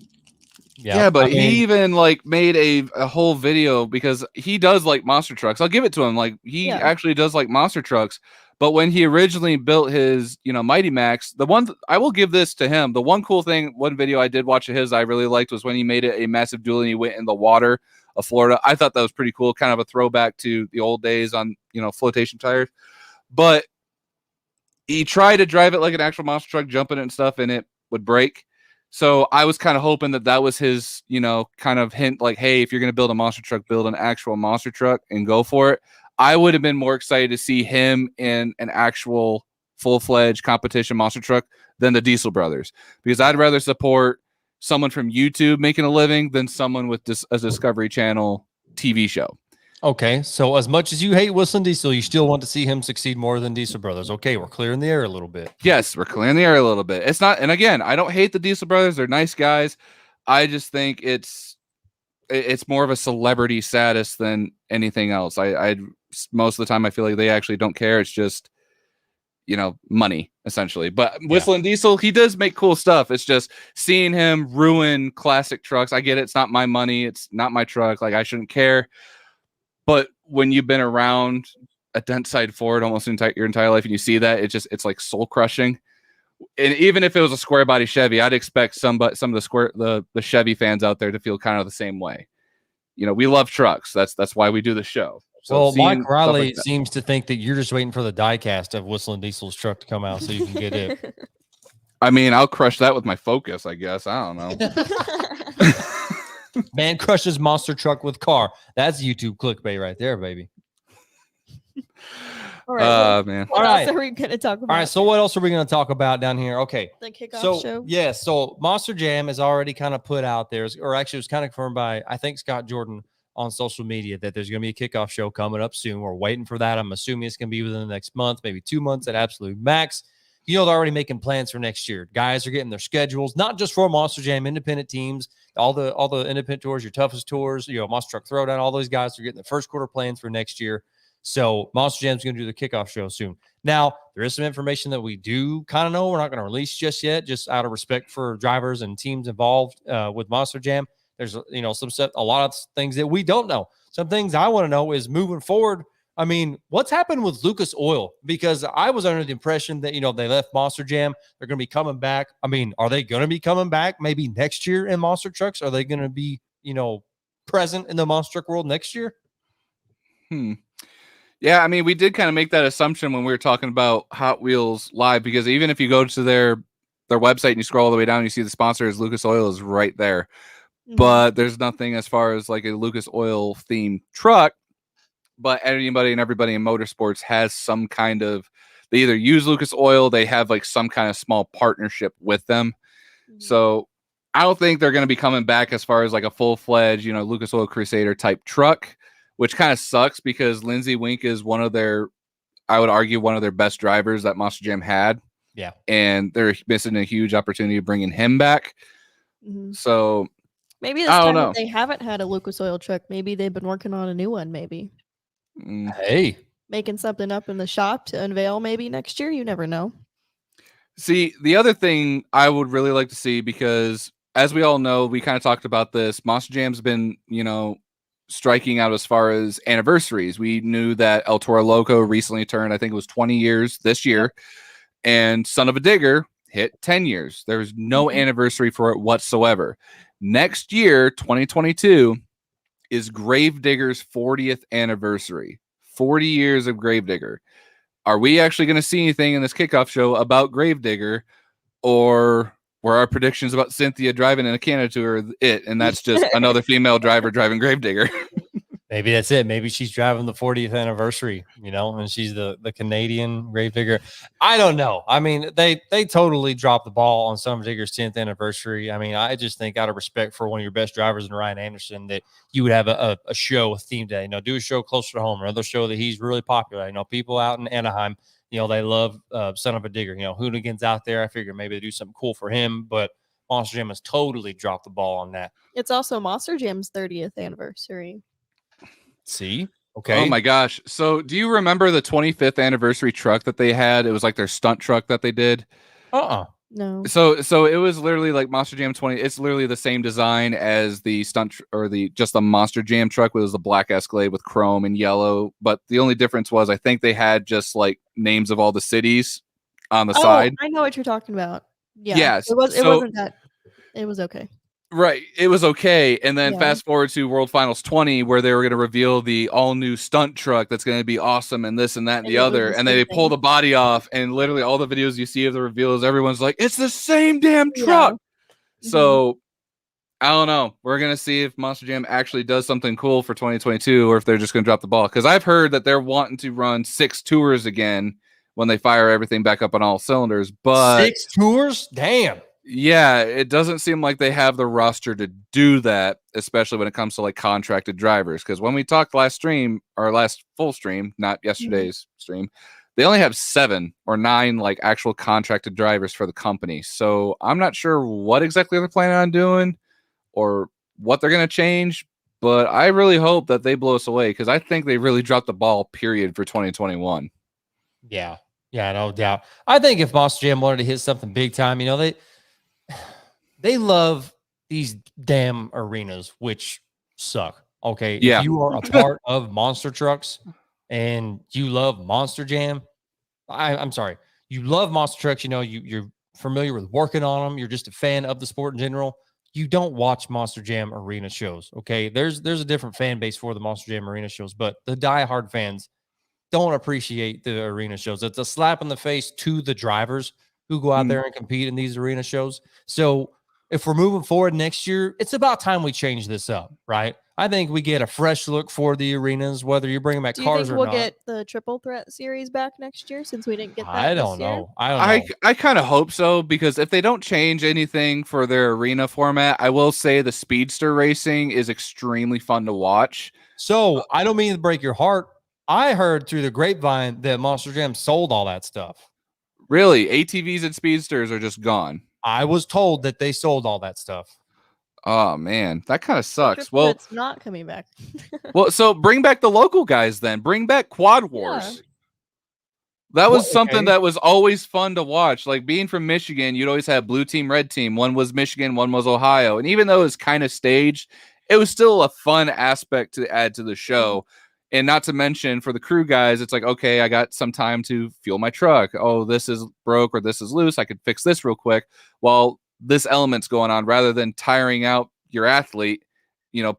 Yeah, but I mean, he even like made a whole video because he does like monster trucks. I'll give it to him. Like he Yeah. actually does like monster trucks. But when he originally built his, Mighty Max, I will give this to him. The one cool thing, one video I did watch of his I really liked was when he made it a massive duel and he went in the water of Florida. I thought that was pretty cool, kind of a throwback to the old days on, flotation tires. But he tried to drive it like an actual monster truck, jumping it and stuff, and it would break. So I was kind of hoping that was his, kind of hint, like, hey, if you're going to build a monster truck, build an actual monster truck and go for it. I would have been more excited to see him in an actual full-fledged competition monster truck than the Diesel Brothers, because I'd rather support someone from YouTube making a living than someone with a Discovery Channel TV show. Okay, so as much as you hate Whistling Diesel, you still want to see him succeed more than Diesel Brothers. Okay, we're clearing the air a little bit. Yes, we're clearing the air a little bit. It's not, and again, I don't hate the Diesel Brothers. They're nice guys. I just think it's more of a celebrity status than anything else. I most of the time I feel like they actually don't care. It's just, money essentially. But Whistling Diesel, he does make cool stuff. It's just seeing him ruin classic trucks. I get it. It's not my money. It's not my truck. Like, I shouldn't care. But when you've been around a dent side Ford almost your entire life and you see that, it's like soul crushing. And even if it was a square body Chevy, I'd expect some of the Chevy fans out there to feel kind of the same way. We love trucks. That's why we do the show. So Well, seeing Mike stuff Riley like that- seems to think that you're just waiting for the die cast of Whistling Diesel's truck to come out so you can get it. I mean, I'll crush that with my Focus, I guess. I don't know. Man crushes monster truck with car. That's YouTube clickbait right there, baby. All right. Man. What All else right. are we going to talk about? All right. So what else are we going to talk about down here? Okay. The kickoff So show. yeah, so Monster Jam is already kind of put out there, or actually it was kind of confirmed by I think Scott Jordan on social media that there's going to be a kickoff show coming up soon. We're waiting for that. I'm assuming it's going to be within the next month, maybe 2 months at absolute max. You know, they're already making plans for next year. Guys are getting their schedules, not just for Monster Jam independent teams, all the independent tours, your toughest tours, you know, Monster Truck Throwdown, all those guys are getting the first quarter plans for next year. So Monster Jam's going to do the kickoff show soon. Now, there is some information that we do kind of know. We're not going to release just yet, just out of respect for drivers and teams involved with Monster Jam. There's, you know, some stuff, a lot of things that we don't know. Some things I want to know is moving forward. I mean, what's happened with Lucas Oil? Because I was under the impression that, you know, they left Monster Jam. They're going to be coming back. I mean, are they going to be coming back maybe next year in Monster Trucks? Are they going to be, you know, present in the Monster Truck world next year? Yeah, I mean, we did kind of make that assumption when we were talking about Hot Wheels Live, because even if you go to their website and you scroll all the way down, you see the sponsor is Lucas Oil is right there. Mhm. But there's nothing as far as like a Lucas Oil themed truck. But anybody and everybody in motorsports has some kind of, they either use Lucas Oil, they have like some kind of small partnership with them. Mhm. So I don't think they're going to be coming back as far as like a full-fledged, you know, Lucas Oil Crusader type truck, which kind of sucks because Lindsey Wink is one of their, I would argue, one of their best drivers that Monster Jam had. Yeah. And they're missing a huge opportunity of bringing him back. Mhm. So Maybe this I don't time know. if they haven't had a Lucas Oil truck, maybe they've been working on a new one, maybe. Hey. Making something up in the shop to unveil maybe next year. You never know. See, the other thing I would really like to see, because as we all know, we kind of talked about this, Monster Jam's been, you know, striking out as far as anniversaries. We knew that El Toro Loco recently turned, I think it was 20 years this year, and Son of a Digger hit 10 years. There was no anniversary for it whatsoever. Next year, 2022, is Gravedigger's 40th anniversary. 40 years of Gravedigger. Are we actually going to see anything in this kickoff show about Gravedigger, or were our predictions about Cynthia driving in a Canada tour it, and that's just another female driver driving Gravedigger? Maybe that's it. Maybe she's driving the 40th anniversary, you know, and she's the Canadian Gravedigger. I don't know. I mean, they totally dropped the ball on Son of a Digger's 10th anniversary. I mean, I just think out of respect for one of your best drivers in Ryan Anderson that you would have a show, a theme day, you know, do a show closer to home, another show that he's really popular. You know, people out in Anaheim, you know, they love Son of a Digger. You know, Hoonigan's out there. I figure maybe they do something cool for him, but Monster Jam has totally dropped the ball on that. It's also Monster Jam's 30th anniversary. See? Okay. Oh my gosh. So do you remember the 25th anniversary truck that they had? It was like their stunt truck that they did. No. So it was literally like Monster Jam 20. It's literally the same design as the stunt or just the Monster Jam truck. It was the black Escalade with chrome and yellow. But the only difference was I think they had just like names of all the cities on the side. I know what you're talking about. Yeah. Yes. It wasn't that. It was okay. Right. It was okay. And then Yeah. fast forward to World Finals 20, where they were going to reveal the all new stunt truck that's going to be awesome and this and that and the it was other. the And then same they pull thing. the body off, and literally all the videos you see of the reveals, everyone's like, it's the same damn Yeah. truck. So I don't know. We're going to see if Monster Jam actually does something cool for 2022 or if they're just going to drop the ball. Because I've heard that they're wanting to run 6 tours again when they fire everything back up on all cylinders. But 6 tours? Damn. yeah, it doesn't seem like they have the roster to do that, especially when it comes to like contracted drivers. Because when we talked last stream, or last full stream, not yesterday's stream, they only have 7 or 9 like actual contracted drivers for the company. So I'm not sure what exactly they're planning on doing or what they're going to change. But I really hope that they blow us away, because I think they really dropped the ball, period, for 2021. Yeah. Yeah, no doubt. I think if Monster Jam wanted to hit something big time, you know, they love these damn arenas, which suck. Okay. Yeah. If you are a part of Monster Trucks and you love Monster Jam, I'm sorry. You love Monster Trucks, you know, you're familiar with working on them, you're just a fan of the sport in general. You don't watch Monster Jam arena shows. Okay. There's a different fan base for the Monster Jam arena shows, but the diehard fans don't appreciate the arena shows. It's a slap in the face to the drivers who go out there and compete in these arena shows. So if we're moving forward next year, it's about time we change this up, right? I think we get a fresh look for the arenas, whether you're bringing back Do you cars think or we'll not. get the triple threat series back next year since we didn't get that I this don't year? know. I don't know. I kind of hope so, because if they don't change anything for their arena format, I will say the speedster racing is extremely fun to watch. So I don't mean to break your heart. I heard through the grapevine that Monster Jam sold all that stuff. Really, ATVs and speedsters are just gone. I was told that they sold all that stuff. Oh man, that kind of So sucks. triple Well, threat's not coming back. so bring back the local guys then. Bring back Quad Wars. That was something that was always fun to watch. Like being from Michigan, you'd always have blue team, red team. One was Michigan, one was Ohio. And even though it was kind of staged, it was still a fun aspect to add to the show. And not to mention for the crew guys, it's like, okay, I got some time to fuel my truck. Oh, this is broke or this is loose. I could fix this real quick while this element's going on, rather than tiring out your athlete,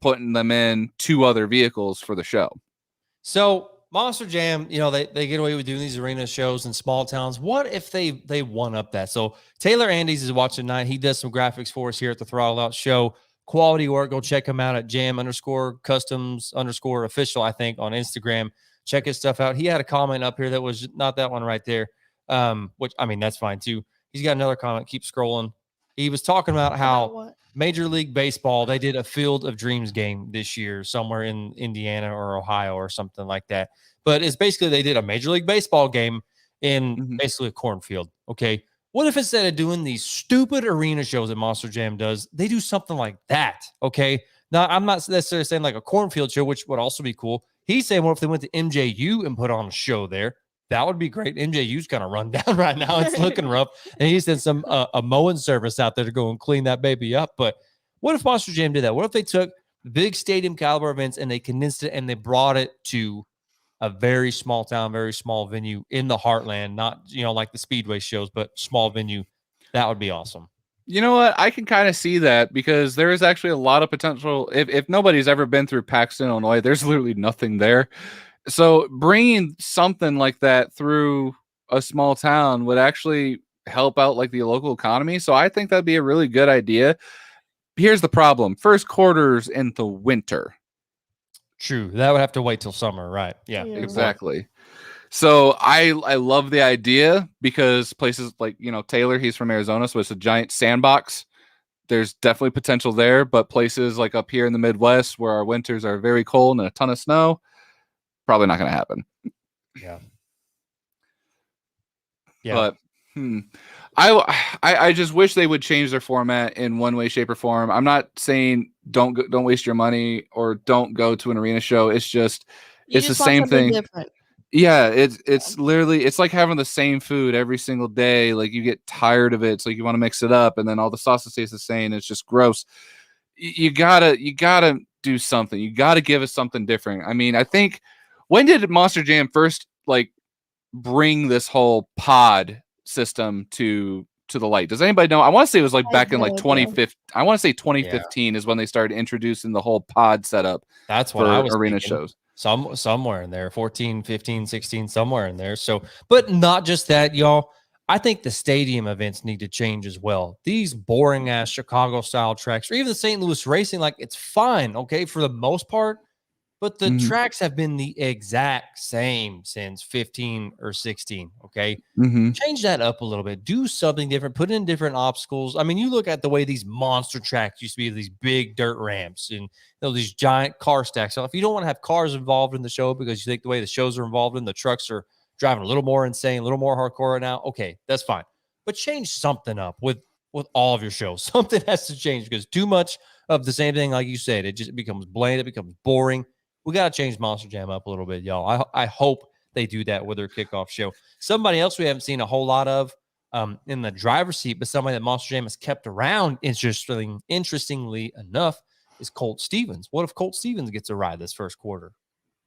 putting them in 2 other vehicles for the show. So Monster Jam, they get away with doing these arena shows in small towns. What if they one up that? So Taylor Andes is watching tonight. He does some graphics for us here at the Throttle Out Show. Quality work. Go check him out at jam_customs_official, I think, on Instagram. Check his stuff out. He had a comment up here that was not that one right there. Which, I mean, that's fine too. He's got another comment. Keep scrolling. He was talking about how Major League Baseball, they did a Field of Dreams game this year somewhere in Indiana or Ohio or something like that. But it's basically they did a Major League Baseball game in basically a cornfield. Okay. What if instead of doing these stupid arena shows that Monster Jam does, they do something like that? Okay. Now, I'm not necessarily saying like a cornfield show, which would also be cool. He's saying, what if they went to MJU and put on a show there? That would be great. MJU's kind of run down right now. It's looking rough. And he sent some a mowing service out there to go and clean that baby up. But what if Monster Jam did that? What if they took big stadium caliber events and they condensed it and they brought it to a very small town, very small venue in the heartland, not, like the Speedway shows, but small venue? That would be awesome. You know what? I can kind of see that, because there is actually a lot of potential. If nobody's ever been through Paxton, Illinois, there's literally nothing there. So bringing something like that through a small town would actually help out like the local economy. So I think that'd be a really good idea. Here's the problem. First quarter's in the winter. True. That would have to wait till summer, right? Yeah. Exactly. So I love the idea, because places like, Taylor, he's from Arizona, so it's a giant sandbox. There's definitely potential there, but places like up here in the Midwest where our winters are very cold and a ton of snow, probably not going to happen. Yeah. But I just wish they would change their format in one way, shape, or form. I'm not saying don't waste your money or don't go to an arena show. It's just it's the same thing. Different. Yeah, it's literally, it's like having the same food every single day. Like you get tired of it. It's like you want to mix it up, and then all the sauces taste the same. It's just gross. You gotta do something. You gotta give us something different. I mean, I think, when did Monster Jam first bring this whole pod system to the light? Does anybody know? I want to say it was back in 2015. I want to say 2015 is when they started introducing the whole pod setup. That's what I was arena thinking. shows. Somewhere in there, 14, 15, 16, somewhere in there. So, but not just that, y'all. I think the stadium events need to change as well. These boring ass Chicago style tracks, or even the St. Louis racing, it's fine, okay, for the most part. But the tracks have been the exact same since 15 or 16. Okay. Change that up a little bit. Do something different. Put in different obstacles. I mean, you look at the way these monster tracks used to be, these big dirt ramps and these giant car stacks. So if you don't want to have cars involved in the show because you think the way the shows are involved in, the trucks are driving a little more insane, a little more hardcore right now, okay, that's fine. But change something up with all of your shows. Something has to change, because too much of the same thing, like you said, it just becomes bland. It becomes boring. We got to change Monster Jam up a little bit, y'all. I hope they do that with their kickoff show. Somebody else we haven't seen a whole lot of in the driver's seat, but somebody that Monster Jam has kept around, interestingly enough, is Colt Stevens. What if Colt Stevens gets a ride this first quarter?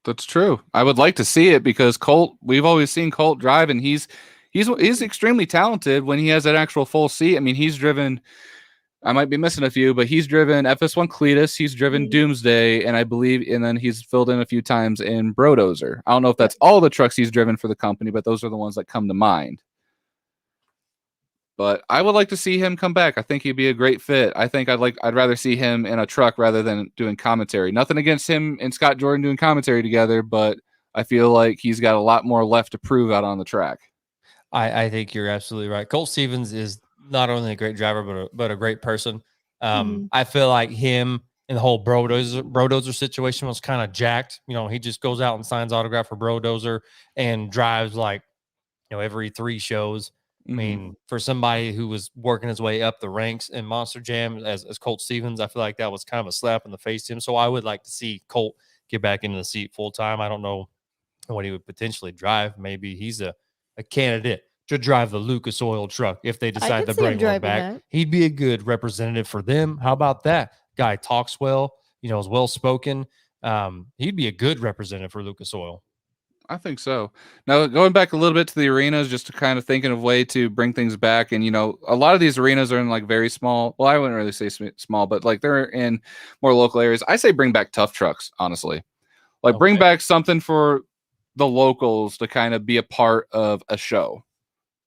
That's true. I would like to see it, because Colt, we've always seen Colt drive, and he's extremely talented when he has that actual full seat. I mean, he's driven, I might be missing a few, but he's driven FS1 Cletus, he's driven Doomsday, and I believe, and then he's filled in a few times in Brodozer. I don't know if that's all the trucks he's driven for the company, but those are the ones that come to mind. But I would like to see him come back. I think he'd be a great fit. I think I'd rather see him in a truck rather than doing commentary. Nothing against him and Scott Jordan doing commentary together, but I feel like he's got a lot more left to prove out on the track. I think you're absolutely right. Colt Stevens is not only a great driver, but a great person. I feel like him and the whole Brodozer situation was kind of jacked. You know, he just goes out and signs autograph for Brodozer and drives like, every 3 shows. I mean, for somebody who was working his way up the ranks in Monster Jam as Colt Stevens, I feel like that was kind of a slap in the face to him. So I would like to see Colt get back into the seat full time. I don't know what he would potentially drive. Maybe he's a candidate to drive the Lucas Oil truck if they decide to bring one back. That. He'd be a good representative for them. How about that? Guy talks well, is well spoken. He'd be a good representative for Lucas Oil. I think so. Now, going back a little bit to the arenas, just to kind of thinking of a way to bring things back. And, a lot of these arenas are in like very small. Well, I wouldn't really say small, but like they're in more local areas. I say bring back tough trucks, honestly. Like bring back something for the locals to kind of be a part of a show.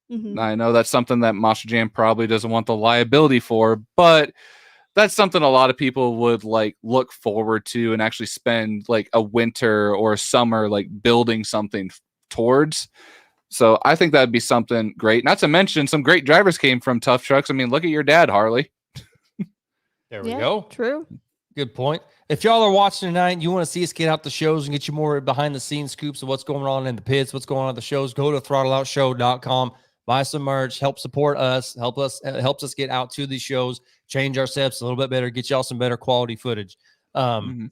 Now, I know that's something that Monster Jam probably doesn't want the liability for, but that's something a lot of people would like look forward to and actually spend like a winter or a summer like building something towards. So I think that'd be something great. Not to mention some great drivers came from tough trucks. I mean, look at your dad, Harley. There we go. True. Good point. If y'all are watching tonight, you want to see us get out the shows and get you more behind the scenes scoops of what's going on in the pits, what's going on at the shows, go to throttleoutshow.com. Buy some merch, help support us, helps us get out to these shows, change our steps a little bit better, get y'all some better quality footage. Coming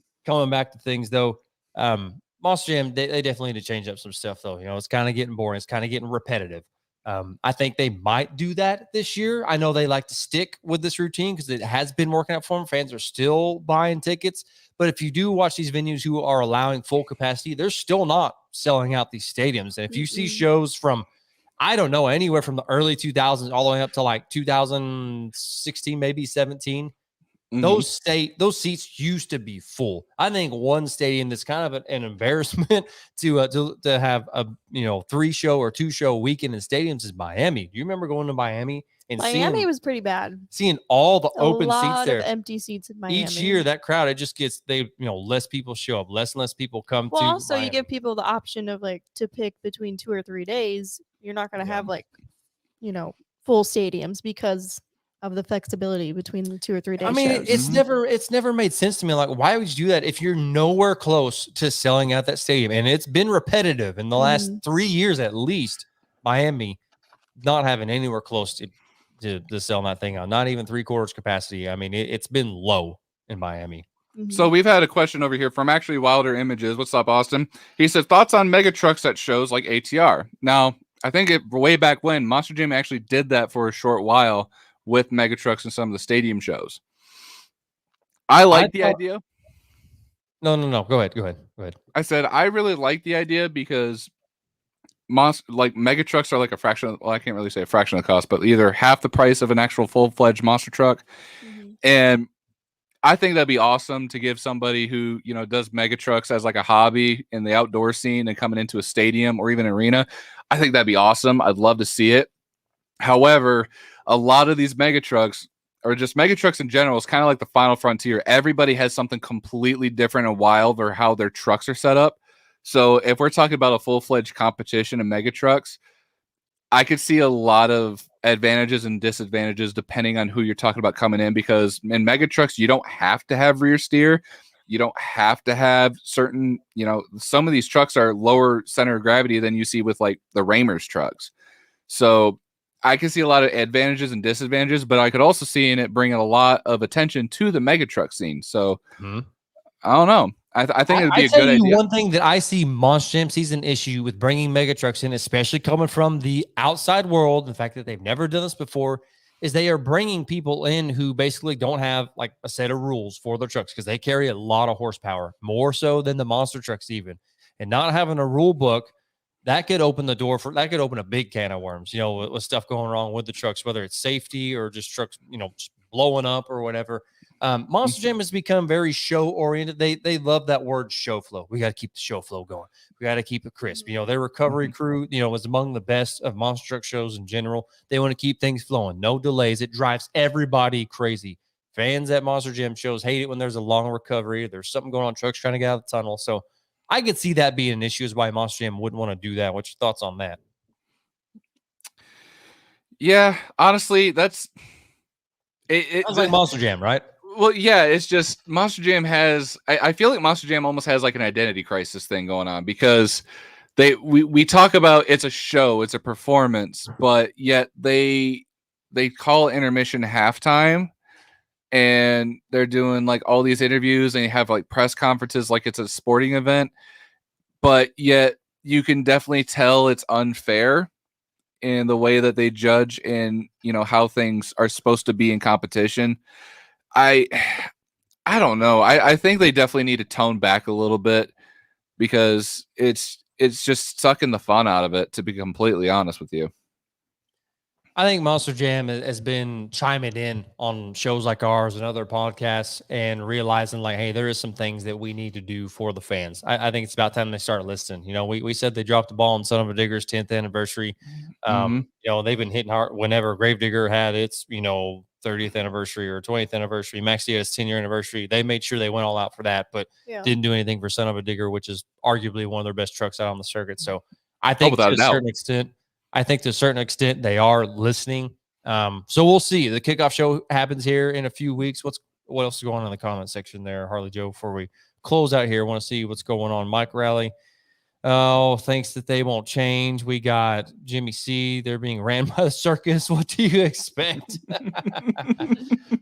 back to things though, Monster Jam, they definitely need to change up some stuff though. It's kind of getting boring. It's kind of getting repetitive. I think they might do that this year. I know they like to stick with this routine because it has been working out for them. Fans are still buying tickets. But if you do watch these venues who are allowing full capacity, they're still not selling out these stadiums. And if you see shows from, I don't know, anywhere from the early 2000s all the way up to like 2016, maybe 17. Those seats used to be full. I think one stadium that's kind of an embarrassment to have a 3-show or 2-show weekend in stadiums is Miami. Do you remember going to Miami and Miami was pretty bad. Seeing all the open seats there, empty seats in Miami. Each year that crowd, it just gets less people show up, less and less people come. Well, to also Miami. You give people the option of like to pick between 2 or 3 days. You're not going to have full stadiums because of the flexibility between the 2 or 3 days. I mean, shows. it's never made sense to me. Like, why would you do that if you're nowhere close to selling out that stadium? And it's been repetitive in the last 3 years at least. Miami not having anywhere close to selling that thing out, not even 3/4 capacity. I mean, it's been low in Miami. So we've had a question over here from actually Wilder Images. What's up, Austin? He said, thoughts on mega trucks at shows like ATR. Now, I think way back when Monster Jam actually did that for a short while with mega trucks and some of the stadium shows. I like the idea. No. Go ahead. I said, I really like the idea because mega trucks are like a fraction I can't really say a fraction of the cost, but either half the price of an actual full-fledged monster truck. And I think that'd be awesome to give somebody who, does mega trucks as like a hobby in the outdoor scene and coming into a stadium or even arena. I think that'd be awesome. I'd love to see it. However, a lot of these mega trucks or just mega trucks in general is kind of like the final frontier. Everybody has something completely different and wild or how their trucks are set up. So if we're talking about a full-fledged competition in mega trucks, I could see a lot of advantages and disadvantages depending on who you're talking about coming in, because in mega trucks, you don't have to have rear steer. You don't have to have certain, some of these trucks are lower center of gravity than you see with like the Ramers trucks. So I can see a lot of advantages and disadvantages, but I could also see in it bringing a lot of attention to the mega truck scene. So I don't know. I think it'd be a good idea. One thing that I see Monster Jam sees an issue with bringing mega trucks in, especially coming from the outside world, the fact that they've never done this before, is they are bringing people in who basically don't have like a set of rules for their trucks because they carry a lot of horsepower, more so than the monster trucks even. And not having a rule book, that could open the door that could open a big can of worms, with stuff going wrong with the trucks, whether it's safety or just trucks, just blowing up or whatever. Monster Jam has become very show oriented. They love that word show flow. We got to keep the show flow going. We got to keep it crisp. You know, their recovery crew, you know, was among the best of monster truck shows in general. They want to keep things flowing, no delays. It drives everybody crazy. Fans at Monster Jam shows hate it when there's a long recovery. There's something going on, trucks trying to get out of the tunnel. So I could see that being an issue, is why Monster Jam wouldn't want to do that. What's your thoughts on that? Yeah, honestly, that's it. Sounds like Monster Jam, right? Well, yeah, it's just Monster Jam has. I feel like Monster Jam almost has like an identity crisis thing going on, because we talk about it's a show, it's a performance, but yet they call intermission halftime, and they're doing like all these interviews, and you have like press conferences like it's a sporting event, but yet you can definitely tell it's unfair in the way that they judge and, you know, how things are supposed to be in competition. I don't know. I think they definitely need to tone back a little bit, because it's just sucking the fun out of it, to be completely honest with you. I think Monster Jam has been chiming in on shows like ours and other podcasts and realizing like, hey, there is some things that we need to do for the fans. I think it's about time they start listening. You know, we said they dropped the ball on Son of a Digger's 10th anniversary. You know, they've been hitting hard whenever Gravedigger had its, you know, 30th anniversary or 20th anniversary. Maxie had its 10-year anniversary. They made sure they went all out for that, but didn't do anything for Son of a Digger, which is arguably one of their best trucks out on the circuit. So I think to a certain extent, they are listening. So we'll see. The kickoff show happens here in a few weeks. What else is going on in the comment section there, Harley Joe, before we close out here? I want to see what's going on. Mike Raleigh. Oh, thinks that they won't change. We got Jimmy C. They're being ran by the circus. What do you expect?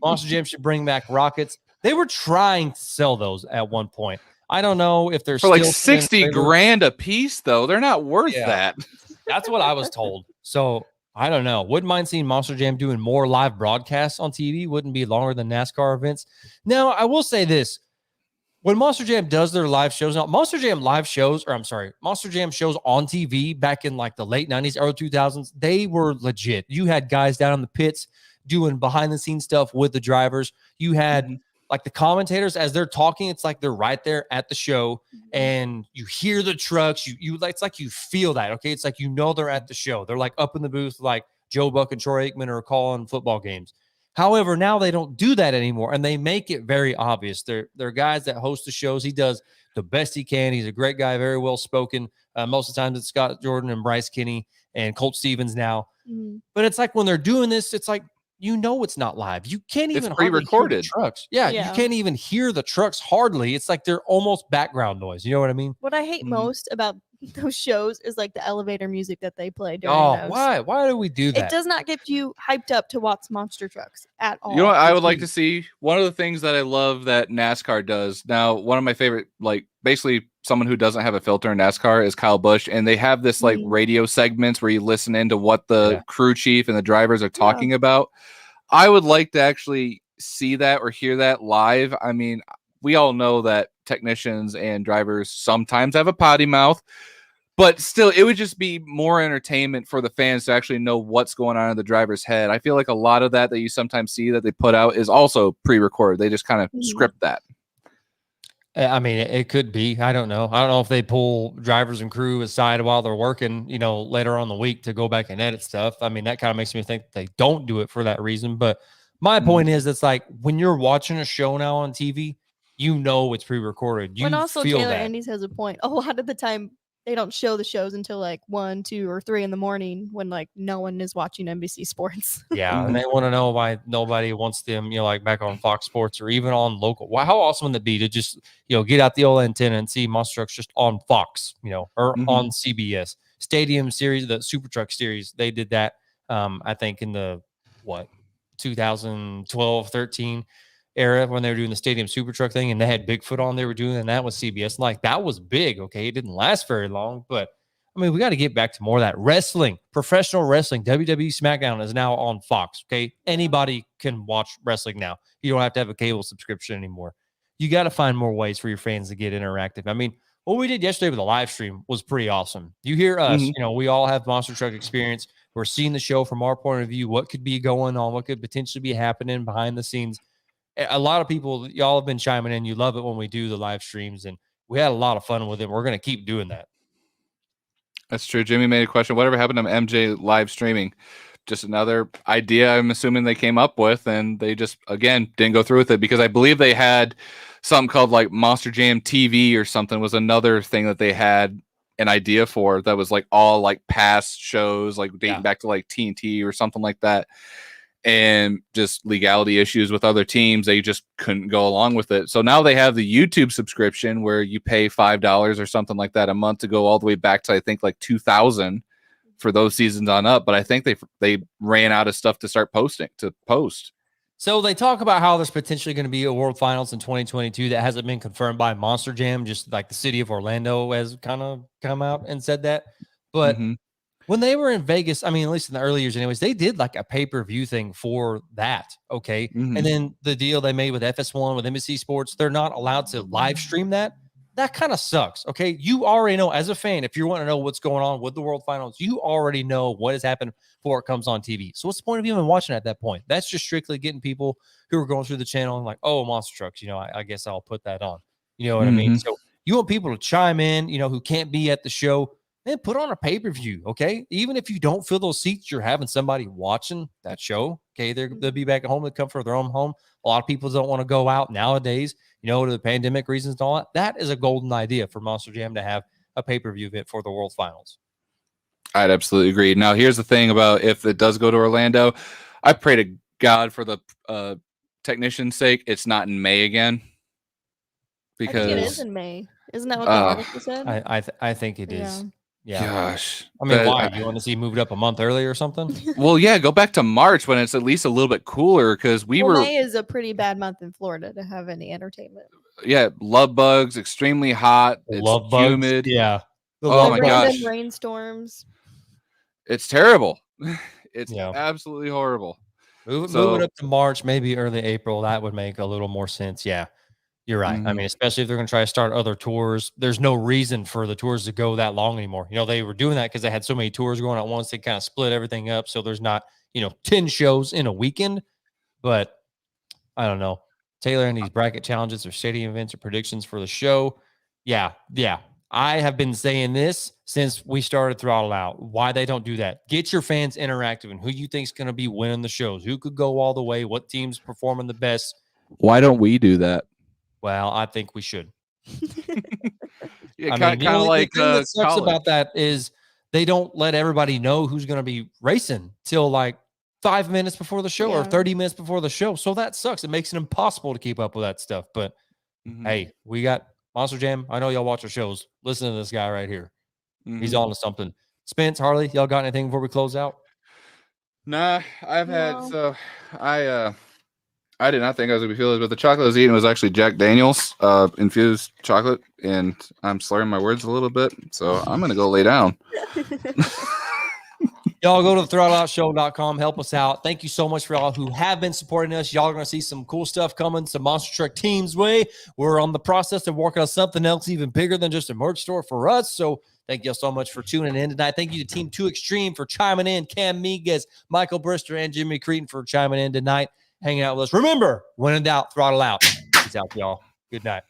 Monster Jam should bring back rockets. They were trying to sell those at one point. I don't know if they're for like 60 grand a piece, though. They're not worth that. That's what I was told. So I don't know. Wouldn't mind seeing Monster Jam doing more live broadcasts on TV. Wouldn't be longer than NASCAR events. Now, I will say this. When Monster Jam does their live shows, now Monster Jam shows on TV back in like the late 90s, early 2000s, they were legit. You had guys down in the pits doing behind the scenes stuff with the drivers. You had like the commentators, as they're talking, it's like they're right there at the show, and you hear the trucks. It's like you feel that. Okay, it's like, you know, they're at the show. They're like up in the booth, like Joe Buck and Troy Aikman are calling football games. However, now they don't do that anymore, and they make it very obvious. They're guys that host the shows. He does the best he can. He's a great guy, very well spoken. Most of the time, it's Scott Jordan and Bryce Kinney and Colt Stevens now. But it's like when they're doing this, it's like, you know, it's not live. You can't even pre-recorded trucks. Yeah, you can't even hear the trucks hardly. It's like they're almost background noise. You know what I mean? What I hate most about those shows is like the elevator music that they play during those. Why do we do that? It does not get you hyped up to watch monster trucks at all. You know what I would like to see? One of the things that I love that NASCAR does now, one of my favorite, like basically someone who doesn't have a filter in NASCAR, is Kyle Busch, and they have this like radio segments where you listen into what the crew chief and the drivers are talking about. I would like to actually see that or hear that live. I mean, we all know that technicians and drivers sometimes have a potty mouth, but still, it would just be more entertainment for the fans to actually know what's going on in the driver's head. I feel like a lot of that you sometimes see that they put out is also pre-recorded. They just kind of script that. I mean, it could be. I don't know. I don't know if they pull drivers and crew aside while they're working, you know, later on in the week to go back and edit stuff. I mean, that kind of makes me think they don't do it for that reason. But my point is, it's like when you're watching a show now on TV, you know it's pre-recorded. You But also, feel Taylor that. Andes has a point. A lot of the time, they don't show the shows until like 1, 2, or 3 in the morning when like no one is watching NBC Sports. Yeah, and they want to know why nobody wants them, you know, like back on Fox Sports or even on local. Why? How awesome would it be to just, you know, get out the old antenna and see monster trucks just on Fox, you know, or on CBS Stadium Series, the Super Truck Series. They did that, I think, in the 2012, 13 era when they were doing the Stadium Super Truck thing, and they had Bigfoot on. They were doing that with CBS. Like, that was big. Okay, it didn't last very long, but I mean, we got to get back to more of that wrestling, professional wrestling. WWE SmackDown is now on Fox. Okay, anybody can watch wrestling now. You don't have to have a cable subscription anymore. You got to find more ways for your fans to get interactive. I mean, what we did yesterday with the live stream was pretty awesome. You hear us, you know, we all have monster truck experience. We're seeing the show from our point of view, what could be going on, what could potentially be happening behind the scenes. A lot of people, y'all have been chiming in. You love it when we do the live streams, and we had a lot of fun with it. We're going to keep doing that. That's true. Jimmy made a question. Whatever happened to MJ live streaming? Just another idea I'm assuming they came up with, and they just, again, didn't go through with it, because I believe they had something called like Monster Jam TV or something was another thing that they had an idea for, that was like all like past shows, like dating back to like TNT or something like that. And just legality issues with other teams, they just couldn't go along with it. So now they have the YouTube subscription where you pay $5 or something like that a month to go all the way back to, I think, like 2000 for those seasons on up. But I think they ran out of stuff to post. So they talk about how there's potentially going to be a World Finals in 2022 that hasn't been confirmed by Monster Jam, just like the city of Orlando has kind of come out and said that. But when they were in Vegas, I mean, at least in the early years anyways, they did like a pay-per-view thing for that, okay? And then the deal they made with FS1, with NBC Sports, they're not allowed to live stream that. That kind of sucks, okay? You already know, as a fan, if you want to know what's going on with the World Finals, you already know what has happened before it comes on TV. So what's the point of even watching at that point? That's just strictly getting people who are going through the channel and like, oh, Monster Trucks, I guess I'll put that on. You know what I mean? So you want people to chime in, who can't be at the show, and put on a pay-per-view, okay? Even if you don't fill those seats, you're having somebody watching that show, okay? They'll be back at home. They come from their own home. A lot of people don't want to go out nowadays, to the pandemic reasons and all that. That is a golden idea for Monster Jam to have a pay-per-view event for the World Finals. I'd absolutely agree. Now, here's the thing about if it does go to Orlando, I pray to God for the technician's sake, it's not in May again. Because I think it is in May. Isn't that what the article said? I think it is. Yeah. Gosh. I mean, why? You want to see moved up a month early or something? Well, yeah, go back to March when it's at least a little bit cooler, because May is a pretty bad month in Florida to have any entertainment. Yeah, love bugs, extremely hot. It's humid. Yeah. Oh my gosh. Rainstorms. It's terrible. It's absolutely horrible. Move it up to March, maybe early April. That would make a little more sense. Yeah. You're right. I mean, especially if they're going to try to start other tours, there's no reason for the tours to go that long anymore. They were doing that because they had so many tours going at once. They kind of split everything up. So there's not, 10 shows in a weekend. But I don't know. Taylor and these bracket challenges or stadium events or predictions for the show. Yeah. I have been saying this since we started Throttle Out. Why they don't do that. Get your fans interactive and who you think is going to be winning the shows. Who could go all the way? What team's performing the best? Why don't we do that? Well, I think we should. Yeah, kind of like the thing that sucks about that is they don't let everybody know who's going to be racing till like 5 minutes before the show or 30 minutes before the show. So that sucks. It makes it impossible to keep up with that stuff. But hey, we got Monster Jam. I know y'all watch our shows. Listen to this guy right here. He's on to something. Spence, Harley, y'all got anything before we close out? Nah, I did not think I was going to be feeling this, but the chocolate I was eating was actually Jack Daniels infused chocolate, and I'm slurring my words a little bit, so I'm going to go lay down. Y'all go to throttleoutshow.com. Help us out. Thank you so much for all who have been supporting us. Y'all are going to see some cool stuff coming, some Monster Truck Team's way. We're on the process of working on something else even bigger than just a merch store for us, so thank you so much for tuning in tonight. Thank you to Team 2 Extreme for chiming in, Cam Miguez, Michael Brister, and Jimmy Cretin for chiming in tonight, hanging out with us. Remember, when in doubt, throttle out. Peace out, y'all. Good night.